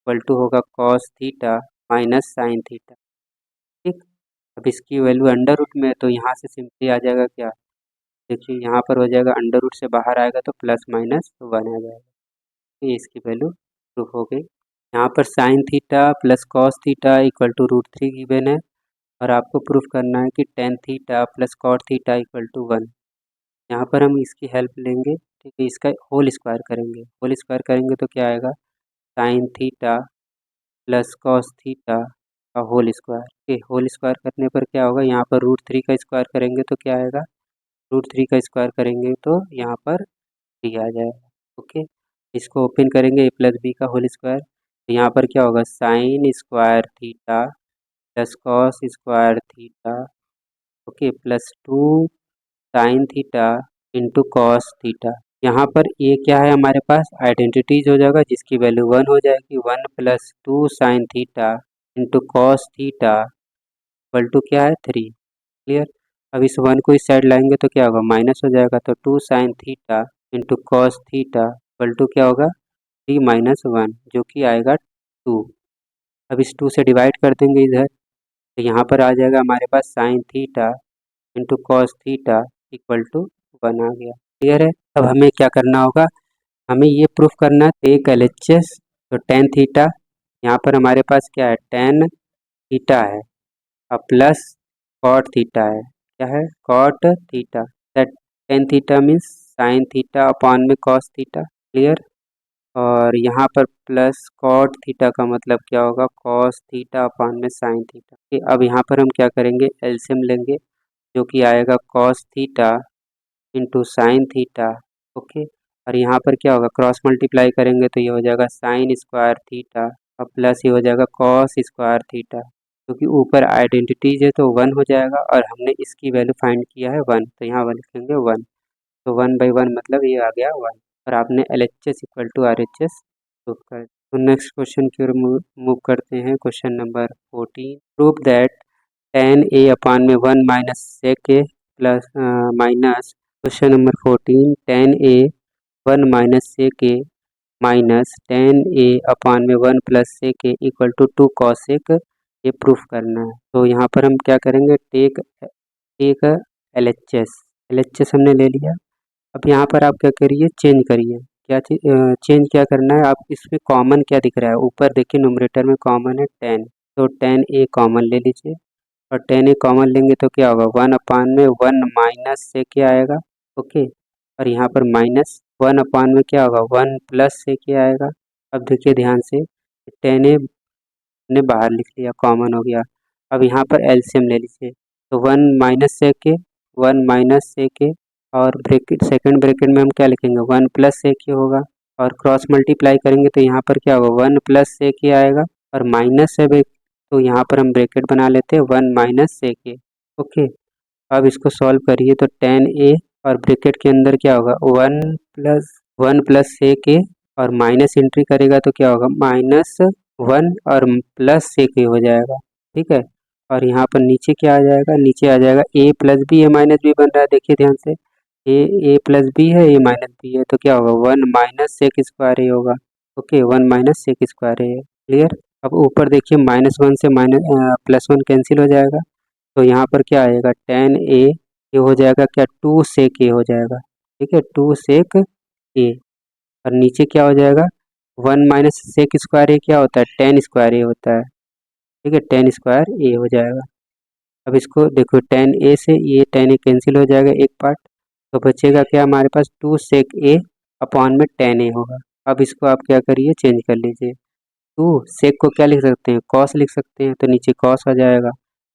इक्वल टू होगा cos theta minus sine theta. ठीक, अब इसकी वैल्यू अंडर रूट में है तो यहाँ से सिंपली आ जाएगा क्या, देखिए यहाँ पर हो जाएगा अंडर रूट से बाहर आएगा तो प्लस माइनस 1 आ जाएगा। ये इसकी वैल्यू प्रूफ हो गई। यहाँ पर sine theta plus cos theta equal to √3 given है और आपको प्रूफ करना है कि tan theta plus cot theta equal to 1। यहाँ पर हम इसकी हेल्प लेंगे। ठीक है, इसका होल स्क्वायर करेंगे, होल स्क्वायर करेंगे तो क्या आएगा, sign theta plus cos theta का होल स्क्वायर। ठीक, होल स्क्वायर करने पर क्या होगा, यहाँ पर √3 का स्क्वायर करेंगे तो क्या आएगा, √3 का स्क्वायर करेंगे तो यहाँ पर 3 आ जाएगा। ओके, इसको ओपन करेंगे a प्लस बी का होल स्क्वायर, तो यहाँ पर क्या होगा, sine square theta plus cos square theta, okay, plus 2 sine theta into cos theta. यहाँ पर ये क्या है, हमारे पास आइडेंटिटीज हो जाएगा जिसकी वैल्यू 1 हो जाएगी। 1 plus 2 sine theta into cos theta equal to क्या है, 3। क्लियर। अब इस 1 को इस साइड लाएंगे तो क्या होगा, माइनस हो जाएगा, तो 2 sine theta into cos theta equal to क्या होगा, 3 माइनस 1, जो कि आएगा 2। अब इस 2 से डिवाइड कर देंगे इधर, तो यहाँ पर आ जाएगा हमारे पास sine theta into cos theta equal to 1 आ गया। क्लियर है। अब हमें क्या करना होगा, हमें ये प्रूफ करना है टेक LHS। तो टेन थीटा, यहाँ पर हमारे पास क्या है, टेन थीटा है और प्लस कॉट थीटा है, क्या है, cot theta. Tan theta means sine theta upon में कॉस थीटा। क्लियर। और यहाँ पर प्लस कॉट थीटा का मतलब क्या होगा, कॉस थीटा अपान में साइन थीटा। अब यहाँ पर हम क्या करेंगे, एलसीएम लेंगे, जो कि आएगा cos theta into sine theta. Okay, और यहाँ पर क्या होगा, क्रॉस मल्टीप्लाई करेंगे तो ये हो जाएगा साइन स्क्वायर थीटा और प्लस ये हो जाएगा कॉस स्क्वायर थीटा। क्योंकि ऊपर आइडेंटिटीज है तो 1 हो जाएगा और हमने इसकी वैल्यू फाइंड किया है 1, तो यहाँ लिखेंगे 1। तो 1/1 मतलब ये आ गया 1, और आपने LHS equal to RHS prove कर। तो नेक्स्ट क्वेश्चन की ओर मूव करते हैं। Question number 14, prove that tan A upon में 1 minus sec A plus minus question number 14, tan A 1 minus sec A minus tan A upon में 1 plus sec A equal to 2 cos sec, ये प्रूफ करना है। तो यहाँ पर हम क्या करेंगे, टेक LHS हमने ले लिया। अब यहाँ पर आप क्या करिए, चेंज करिए। क्या चेंज क्या करना है, आप इसमें कॉमन क्या दिख रहा है, ऊपर देखिए न्यूमरेटर में कॉमन है 10, तो tan A कॉमन ले लीजिए। और tan A कॉमन लेंगे तो क्या होगा, 1 अपान में 1 माइनस से क्या आएगा। ओके, और यहाँ पर माइनस 1 अपान में क्या होगा, 1 प्लस से क्या आएगा। अब देखिए ध्यान से, tan A ने बाहर लिख लिया, कॉमन हो गया। अब यहाँ पर एलसीएम ले लीजिए, तो 1 माइनस से के 1 माइनस से के, और ब्रैकेट सेकंड ब्रैकेट में हम क्या लिखेंगे, 1 प्लस से के होगा, और क्रॉस मल्टीप्लाई करेंगे तो यहाँ पर क्या होगा, 1 प्लस से के आएगा, और माइनस है तो यहाँ पर हम ब्रैकेट बना लेते हैं 1 माइनस से के। ओके, अब इसको सॉल्व करिए तो tan A और ब्रैकेट के अंदर क्या होगा, 1 प्लस से के, और माइनस एंट्री करेगा तो क्या होगा, -1 और प्लस से के हो जाएगा। ठीक है, और यहाँ पर नीचे क्या आ जाएगा, नीचे आ जाएगा a plus B, A minus B बन रहा है, देखिए ध्यान से, ए प्लस बी है, ए माइनस बी है, तो क्या होगा, 1 माइनस सेक स्क्वायर ए होगा। ओके, 1 माइनस सेक स्क्वायर ए है। क्लियर। अब ऊपर देखिए -1 से +1 कैंसिल हो जाएगा, तो यहाँ पर क्या आएगा, tan A ये हो जाएगा क्या, 2 सेक ए हो जाएगा। ठीक है, 2 सेक ए, और नीचे क्या हो जाएगा, 1 माइनस सेक स्क्वायर ए क्या होता है, tan स्क्वायर ए होता है। ठीक है, tan स्क्वायर ए हो जाएगा। अब इसको देखो, tan A से ये tan A कैंसिल हो जाएगा एक पार्ट, तो बचेगा क्या हमारे पास, 2 सेक ए अपॉन में tan A होगा। अब इसको आप क्या करिए, चेंज कर लीजिए। 2 सेक को क्या लिख सकते हैं, कॉस लिख सकते हैं, तो नीचे कॉस आ जाएगा,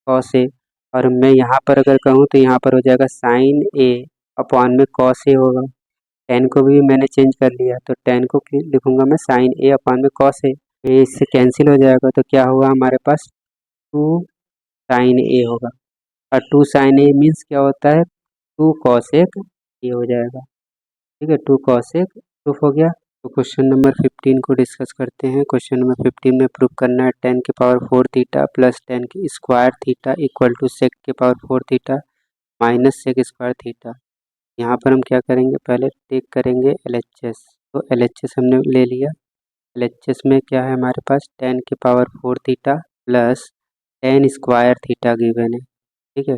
कॉस ए। और मैं यहाँ पर अगर कहूँ तो यहाँ पर हो जाएगा साइन ए अपॉन में कॉस ए होगा। टेन को भी मैंने चेंज कर लिया, तो टेन को लिखूंगा मैं साइन ए अपॉन में कॉस ए, ये इससे कैंसिल हो जाएगा, तो क्या होगा हमारे पास, 2 साइन ए होगा। और 2 साइन ए मीन्स क्या होता है, 2 कॉस एक, ये हो जाएगा। ठीक है, 2 कॉस एक प्रूफ हो गया। तो क्वेश्चन नंबर 15 को डिस्कस करते हैं। क्वेश्चन नंबर 15 में प्रूफ करना है 10 के पावर 4 थीटा प्लस 10 की square theta equal to sec के power 4 theta minus sec square theta. यहाँ पर हम क्या करेंगे, पहले टेक करेंगे LHS। तो LHS हमने ले लिया। LHS में क्या है हमारे पास, 10 के power 4 theta plus 10 square theta given है। ठीक है,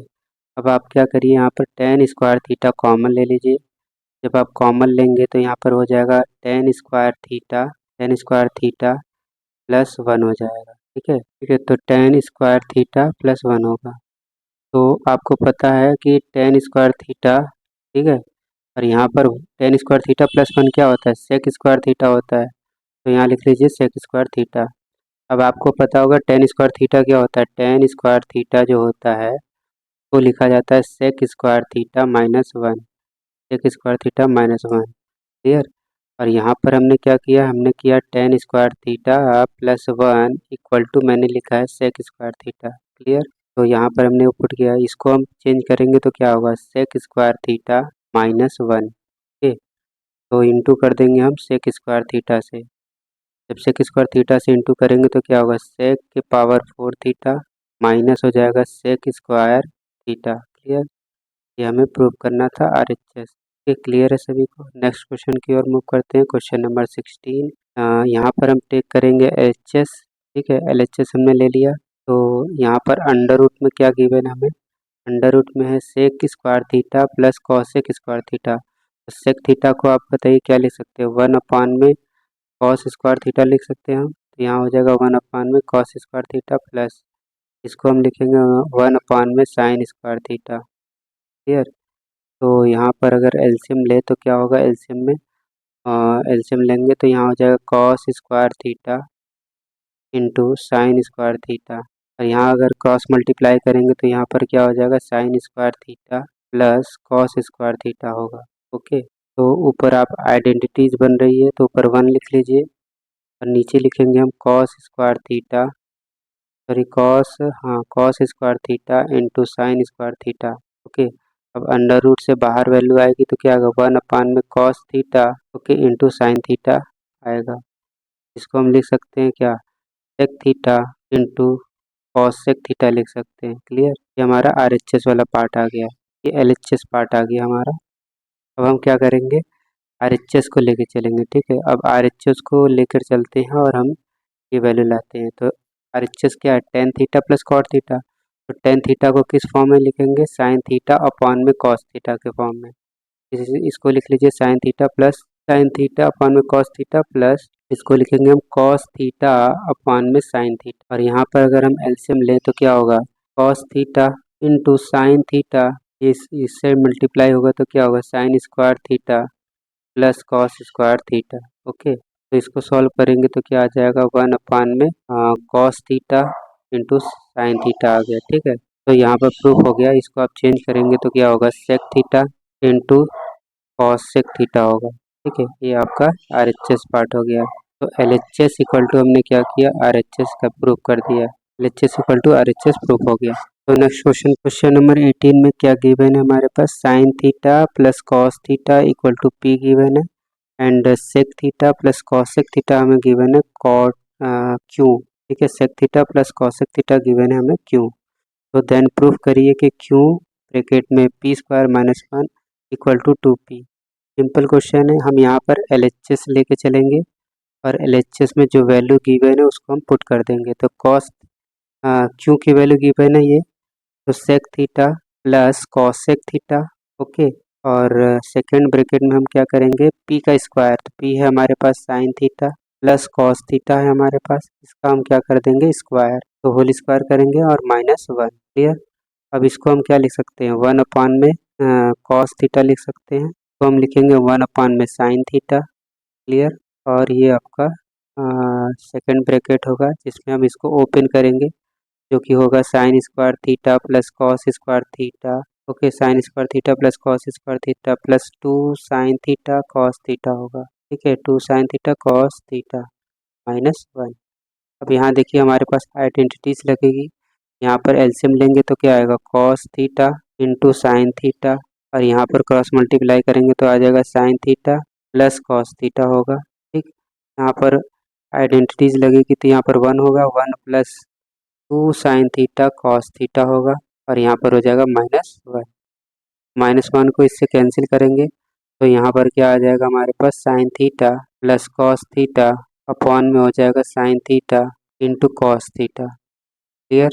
अब आप क्या करिए, यहाँ पर 10 स्क्वायर थीटा कॉमन ले लीजिए। जब आप कॉमन लेंगे तो यहाँ पर हो जाएगा 10 स्क्वायर थीटा प्लस 1 हो जाएगा। ठीक है, तो 10 स्क्वायर थीटा प्लस 1 होगा। तो आपको पता है कि 10 स्क्वायर थीटा, ठीक है, और यहाँ पर 10 स्क्वायर थीटा प्लस 1 क्या होता है, सेक स्क्वायर थीटा होता है, तो यहाँ लिख लीजिए सेक स्क्वायर थीटा। अब आपको पता होगा 10 स्क्वायर थीटा क्या होता है, 10 स्क्वायर थीटा जो होता है वो लिखा जाता है sec square theta -1, sec square theta -1। Clear. और यहाँ पर हमने क्या किया, हमने किया 10 square theta plus 1 equal to मैंने लिखा है सेक स्क्वायर थीटा। क्लियर। तो यहाँ पर हमने पुट किया, इसको हम चेंज करेंगे तो क्या होगा, सेक स्क्वायर थीटा -1। ठीक, तो इंटू कर देंगे हम सेक स्क्वायर थीटा से। जब सेक स्क्वायर थीटा से इंटू करेंगे तो क्या होगा, सेक के पावर 4 थीटा माइनस हो जाएगा सेक स्क्वायर थीटा। क्लियर। ये हमें प्रूव करना था RHS। ये क्लियर है सभी को। नेक्स्ट क्वेश्चन की ओर मूव करते हैं। क्वेश्चन नंबर 16, यहाँ पर हम टेक करेंगे LHS। ठीक है, LHS हमने ले लिया। तो यहाँ पर अंडर रूट में क्या गिवन है हमें, अंडर रूट में है sec square theta plus cosec square theta. तो सेक थीटा को आप बताइए क्या लिख सकते हैं, 1 अपान में कॉस स्क्वायर थीटा लिख सकते हैं हम, तो यहाँ हो जाएगा 1 अपान में कॉस स्क्वायर थीटा प्लस इसको हम लिखेंगे 1 अपान में साइन स्क्वायर थीटा। क्लियर। तो यहाँ पर अगर एलसीएम ले तो क्या होगा, एलसीएम में एलसीएम लेंगे तो यहाँ हो जाएगा cos square theta into sine square theta, और यहाँ अगर क्रॉस मल्टीप्लाई करेंगे तो यहाँ पर क्या हो जाएगा sign square theta plus cos square theta होगा। ओके, तो ऊपर आप आइडेंटिटीज बन रही है तो ऊपर 1 लिख लीजिए और नीचे लिखेंगे हम cos square theta, sorry cos square theta into sine square theta. Okay, अब अंडर रूट से बाहर वैल्यू आएगी तो क्या होगा 1 में cos theta okay into sine theta आएगा। इसको हम लिख सकते हैं क्या sec theta into cosec theta लिख सकते हैं। क्लियर, ये हमारा आरएचएस वाला पार्ट आ गया, ये एलएचएस पार्ट आ गया हमारा। अब हम क्या करेंगे आरएचएस को लेके चलेंगे। ठीक है, अब आरएचएस को लेकर चलते हैं और हम ये वैल्यू लाते हैं। तो आरएचएस क्या है tan theta plus cot theta, तो टेन थीटा को किस फॉर्म में लिखेंगे साइन थीटा अपॉन में कॉस थीटा के फॉर्म में। इसको लिख लीजिए साइन थीटा अपॉन में कॉस थीटा प्लस इसको लिखेंगे हम कॉस थीटा अपॉन में साइन थीटा, और यहाँ पर अगर हम एलसीएम लें तो क्या होगा cos theta into sine theta, इससे मल्टीप्लाई होगा तो क्या होगा sine square theta plus cos square theta. Okay, तो इसको सॉल्व करेंगे तो क्या आ जाएगा 1 cos theta into sine theta आ गया। ठीक है, तो यहाँ पर प्रूफ हो गया। इसको आप चेंज करेंगे तो क्या होगा sec theta into cosec theta होगा। ठीक है, ये आपका आरएचएस पार्ट हो गया। तो एलएचएस इक्वल टू हमने क्या किया आरएचएस का प्रूफ कर दिया, LHS equal to RHS proof हो गया। तो नेक्स्ट क्वेश्चन नंबर 18 में क्या गिवन है हमारे पास sine theta plus cos theta equal to P given है and sec theta plus cosec theta हमें गिवन है कॉट क्यू। ठीक है, sec theta plus cosec theta given है हमें क्यू। तो देन प्रूफ करिए कि क्यू ब्रैकेट में P square minus 1 equal to 2p। Simple question है, हम यहाँ पर एलएचएस लेके चलेंगे और एलएचएस में जो वैल्यू गिवन है उसको हम पुट कर देंगे। तो कॉस क्यू की वैल्यू गिवन है ये, तो sec theta plus cosec theta. Okay, और सेकेंड ब्रैकेट में हम क्या करेंगे पी का स्क्वायर, तो पी है हमारे पास sine theta plus cos theta है हमारे पास, इसका हम क्या कर देंगे स्क्वायर, तो होल स्क्वायर करेंगे और -1। क्लियर, अब इसको हम क्या लिख सकते हैं 1 में कॉस थीटा लिख सकते हैं, तो हम लिखेंगे 1 में साइन थीटा। क्लियर, और ये आपका सेकेंड ब्रैकेट होगा जिसमें हम इसको ओपन करेंगे जो कि होगा sine square theta plus cos square theta. Okay, sign square theta plus cos square theta plus 2 sine theta cos theta होगा। ठीक है, 2 साइन थीटा कॉस थीटा -1। अब यहाँ देखिए हमारे पास आइडेंटिटीज लगेगी, यहाँ पर एलसीएम लेंगे तो क्या आएगा cos theta into sine theta, और यहाँ पर क्रॉस मल्टीप्लाई करेंगे तो आ जाएगा sine theta plus cos theta होगा। ठीक, यहाँ पर आइडेंटिटीज लगेगी तो यहाँ पर 1 होगा 1 plus 2 sine theta cos theta होगा, और यहाँ पर हो जाएगा -1। -1 को इससे कैंसिल करेंगे तो यहाँ पर क्या आ जाएगा हमारे पास sine theta plus cos theta upon में हो जाएगा sine theta into cos theta. Clear,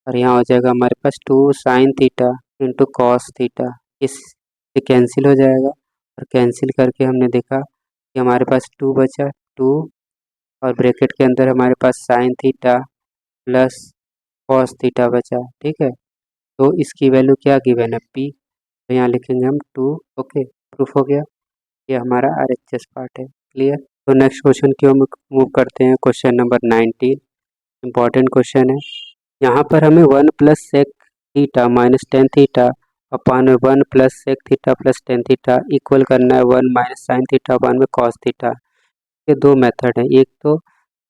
और यहाँ हो जाएगा हमारे पास 2 sine theta into cos theta, इससे कैंसिल हो जाएगा, और कैंसिल करके हमने देखा कि हमारे पास 2 बचा 2, और ब्रैकेट के अंदर हमारे पास sine theta plus cos theta बचा। ठीक है, तो इसकी वैल्यू क्या गिवन है पी, तो यहाँ लिखेंगे हम 2। ओके, प्रूफ हो गया, ये हमारा आरएचएस पार्ट है। क्लियर, तो नेक्स्ट क्वेश्चन की ओर मूव करते हैं। क्वेश्चन नंबर 19 इंपॉर्टेंट क्वेश्चन है। यहाँ पर हमें 1 plus sec theta minus ten theta upon में 1 plus sec theta plus ten theta equal करना है 1 माइनस साइन थीटा अपॉन में कॉस थीटा। ये दो मेथड है, एक तो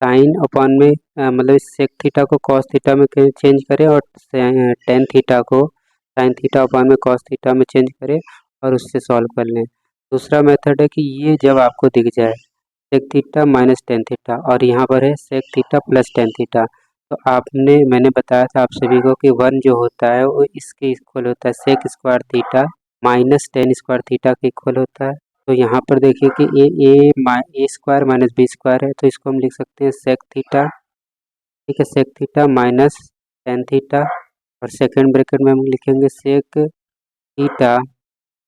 साइन अपॉन में मतलब सेक थीटा को कॉस थीटा में चेंज करें और टेन थीटा को साइन थीटा अपॉन में कॉस थीटा में चेंज करें और उससे सॉल्व कर लें। दूसरा मेथड है कि ये जब आपको दिख जाए sec theta minus ten theta और यहाँ पर है sec theta plus ten theta, तो मैंने बताया था आप सभी को कि 1 जो होता है वो इसके इक्वल होता है sec square theta minus tan square theta के इक्वल होता है। तो यहाँ पर देखिए कि A square minus B square है, तो इसको हम लिख सकते हैं सेक थीटा। ठीक है, sec theta minus ten theta, और सेकेंड ब्रैकेट में हम लिखेंगे sec theta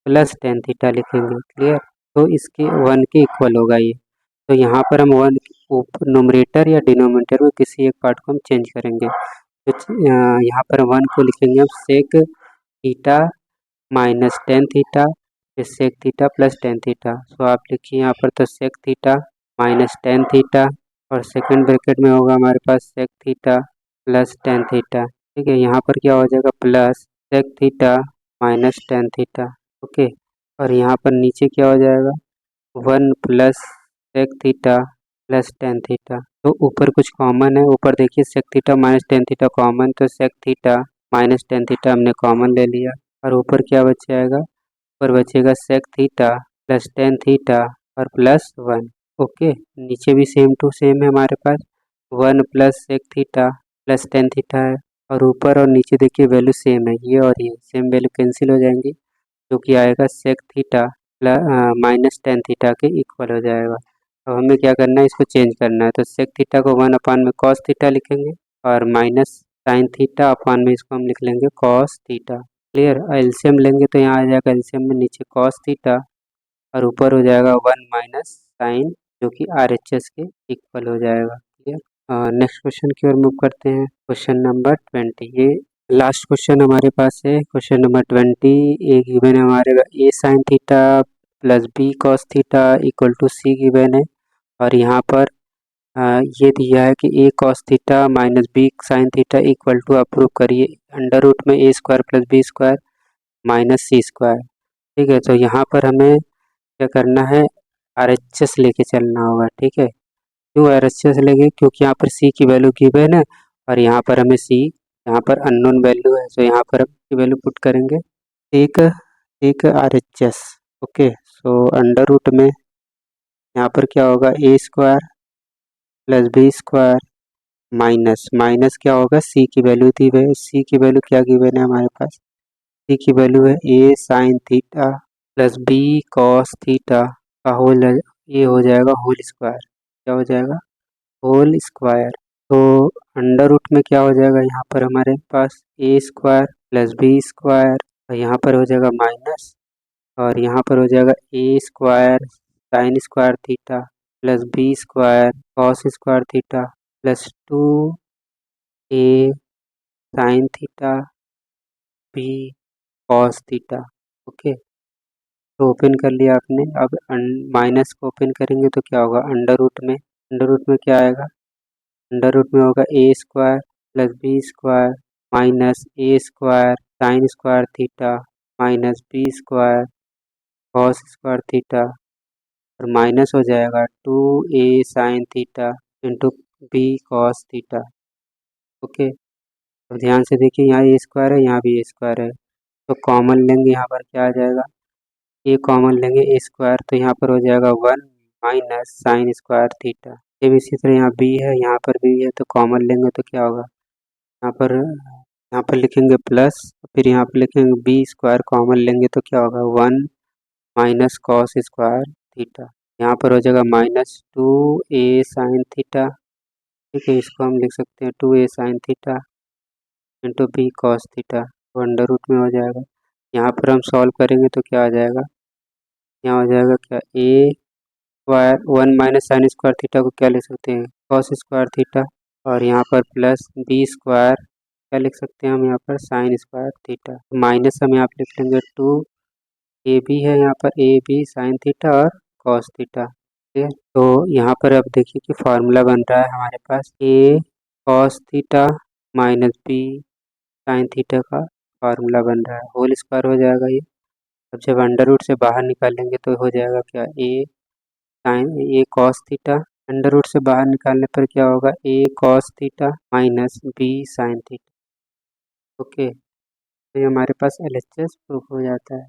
plus ten theta लिखेंगे। क्लियर, तो इसके 1 के इक्वल होगा ये। तो यहाँ पर हम 1 नोमरेटर या डिनोमिनेटर में किसी एक पार्ट को हम चेंज करेंगे, तो यहाँ पर 1 को लिखेंगे हम sec theta minus ten theta फिर sec theta plus ten theta. So आप लिखिए यहाँ पर तो sec theta minus ten theta, और सेकंड ब्रैकेट में होगा हमारे पास sec theta plus ten theta. ठीक है, यहाँ पर क्या हो जाएगा plus sec theta minus ten theta. Okay, और यहाँ पर नीचे क्या हो जाएगा 1 plus sec theta plus ten theta. तो ऊपर कुछ कॉमन है, ऊपर देखिए sec theta minus ten theta common, तो sec theta minus ten theta हमने कॉमन ले लिया। और ऊपर क्या बच जाएगा, ऊपर बचेगा sec theta plus ten theta और प्लस 1। ओके, नीचे भी सेम टू सेम है हमारे पास, 1 plus sec theta plus ten theta है, और ऊपर और नीचे देखिए वैल्यू सेम है, ये और ये सेम वैल्यू कैंसिल हो जाएंगी, जो कि आएगा sec theta minus ten theta के इक्वल हो जाएगा। अब हमें क्या करना है, इसको चेंज करना है, तो सेक थीटा को 1 अपान में कॉस थीटा लिखेंगे, और माइनस साइन थीटा अपान में इसको हम लिख लेंगे कॉस थीटा। क्लियर, एलसीएम लेंगे तो यहाँ आ जाएगा एलसीएम में नीचे कॉस थीटा और ऊपर हो जाएगा 1 माइनस साइन, जो कि RHS के इक्वल हो जाएगा। क्लियर, नेक्स्ट क्वेश्चन की ओर मूव करते हैं। क्वेश्चन नंबर 20, ये लास्ट क्वेश्चन हमारे पास है। क्वेश्चन नंबर 20, ए गिवन है हमारे A sine theta plus B cos theta equal to C given है, और यहाँ पर ये दिया है कि A cos theta minus B sine theta equal to, approve करिए अंडर रूट में A square plus B square minus C square. ठीक है, तो यहाँ पर हमें क्या करना है, RHS लेके चलना होगा। ठीक है, क्यों RHS लेंगे, क्योंकि यहाँ पर सी की वैल्यू गिवन है और यहाँ पर हमें सी यहाँ पर अननोन वैल्यू है, तो यहाँ पर हम की वैल्यू पुट करेंगे। एक एक RHS। Okay, so under root में यहाँ पर क्या होगा A square plus B square minus minus क्या होगा, सी की वैल्यू दी हुई है, सी की वैल्यू क्या गिवन है हमारे पास, सी की वैल्यू है A sine theta plus B cos theta का होल, ये हो जाएगा होल स्क्वायर, क्या हो जाएगा होल स्क्वायर। तो अंडर रूट में क्या हो जाएगा, यहाँ पर हमारे पास A square plus B square, और यहाँ पर हो जाएगा माइनस, और यहाँ पर हो जाएगा A square sine square theta plus B square cos square theta plus 2 A sine theta B cos theta. Okay, तो ओपन कर लिया आपने। अब माइनस को ओपन करेंगे तो क्या होगा, अंडर रूट में क्या आएगा, अंडर रूट में होगा A square plus B square minus A square sine square theta minus B square cos square theta, और माइनस हो जाएगा 2 A sine theta into B cos theta. Okay, अब ध्यान से देखिए, यहाँ ए स्क्वायर है, यहाँ भी ए स्क्वायर है, तो कॉमन लेंगे, यहाँ पर क्या आ जाएगा, ए कॉमन लेंगे ए स्क्वायर, तो यहाँ पर हो जाएगा 1 minus sine square theta. Same इसी तरह यहाँ बी है, यहाँ पर भी है, तो कॉमन लेंगे तो क्या होगा, यहाँ पर लिखेंगे प्लस, फिर यहाँ पर लिखेंगे बी स्क्वायर, कॉमन लेंगे तो क्या होगा 1 माइनस कॉस स्क्वायर थीटा, यहाँ पर हो जाएगा माइनस 2 ए साइन थीटा। ठीक है, इसको हम लिख सकते हैं 2 A sine theta into B cos theta, वो अंडर रूट में हो जाएगा। यहाँ पर हम सॉल्व करेंगे तो क्या आ जाएगा, यहाँ हो जाएगा क्या A square 1 minus sine square theta को क्या लिख सकते हैं कॉस स्क्वायर थीटा, और यहाँ पर प्लस बी स्क्वायर क्या लिख सकते हैं हम यहाँ पर साइन स्क्वायर थीटा, माइनस हम यहाँ पर लिख लेंगे 2 ए बी है, यहाँ पर ए बी साइन थीटा और कॉस थीटा। ठीक है, तो यहाँ पर अब देखिए कि फार्मूला बन रहा है हमारे पास A cos theta minus B sine theta का फार्मूला बन रहा है, होल स्क्वायर हो जाएगा ये। अब जब अंडर रूट से बाहर निकालेंगे तो हो जाएगा क्या A cos theta, under root से बाहर निकालने पर क्या होगा A cos theta minus B sine theta. Okay, तो ये हमारे पास LHS प्रूफ हो जाता है।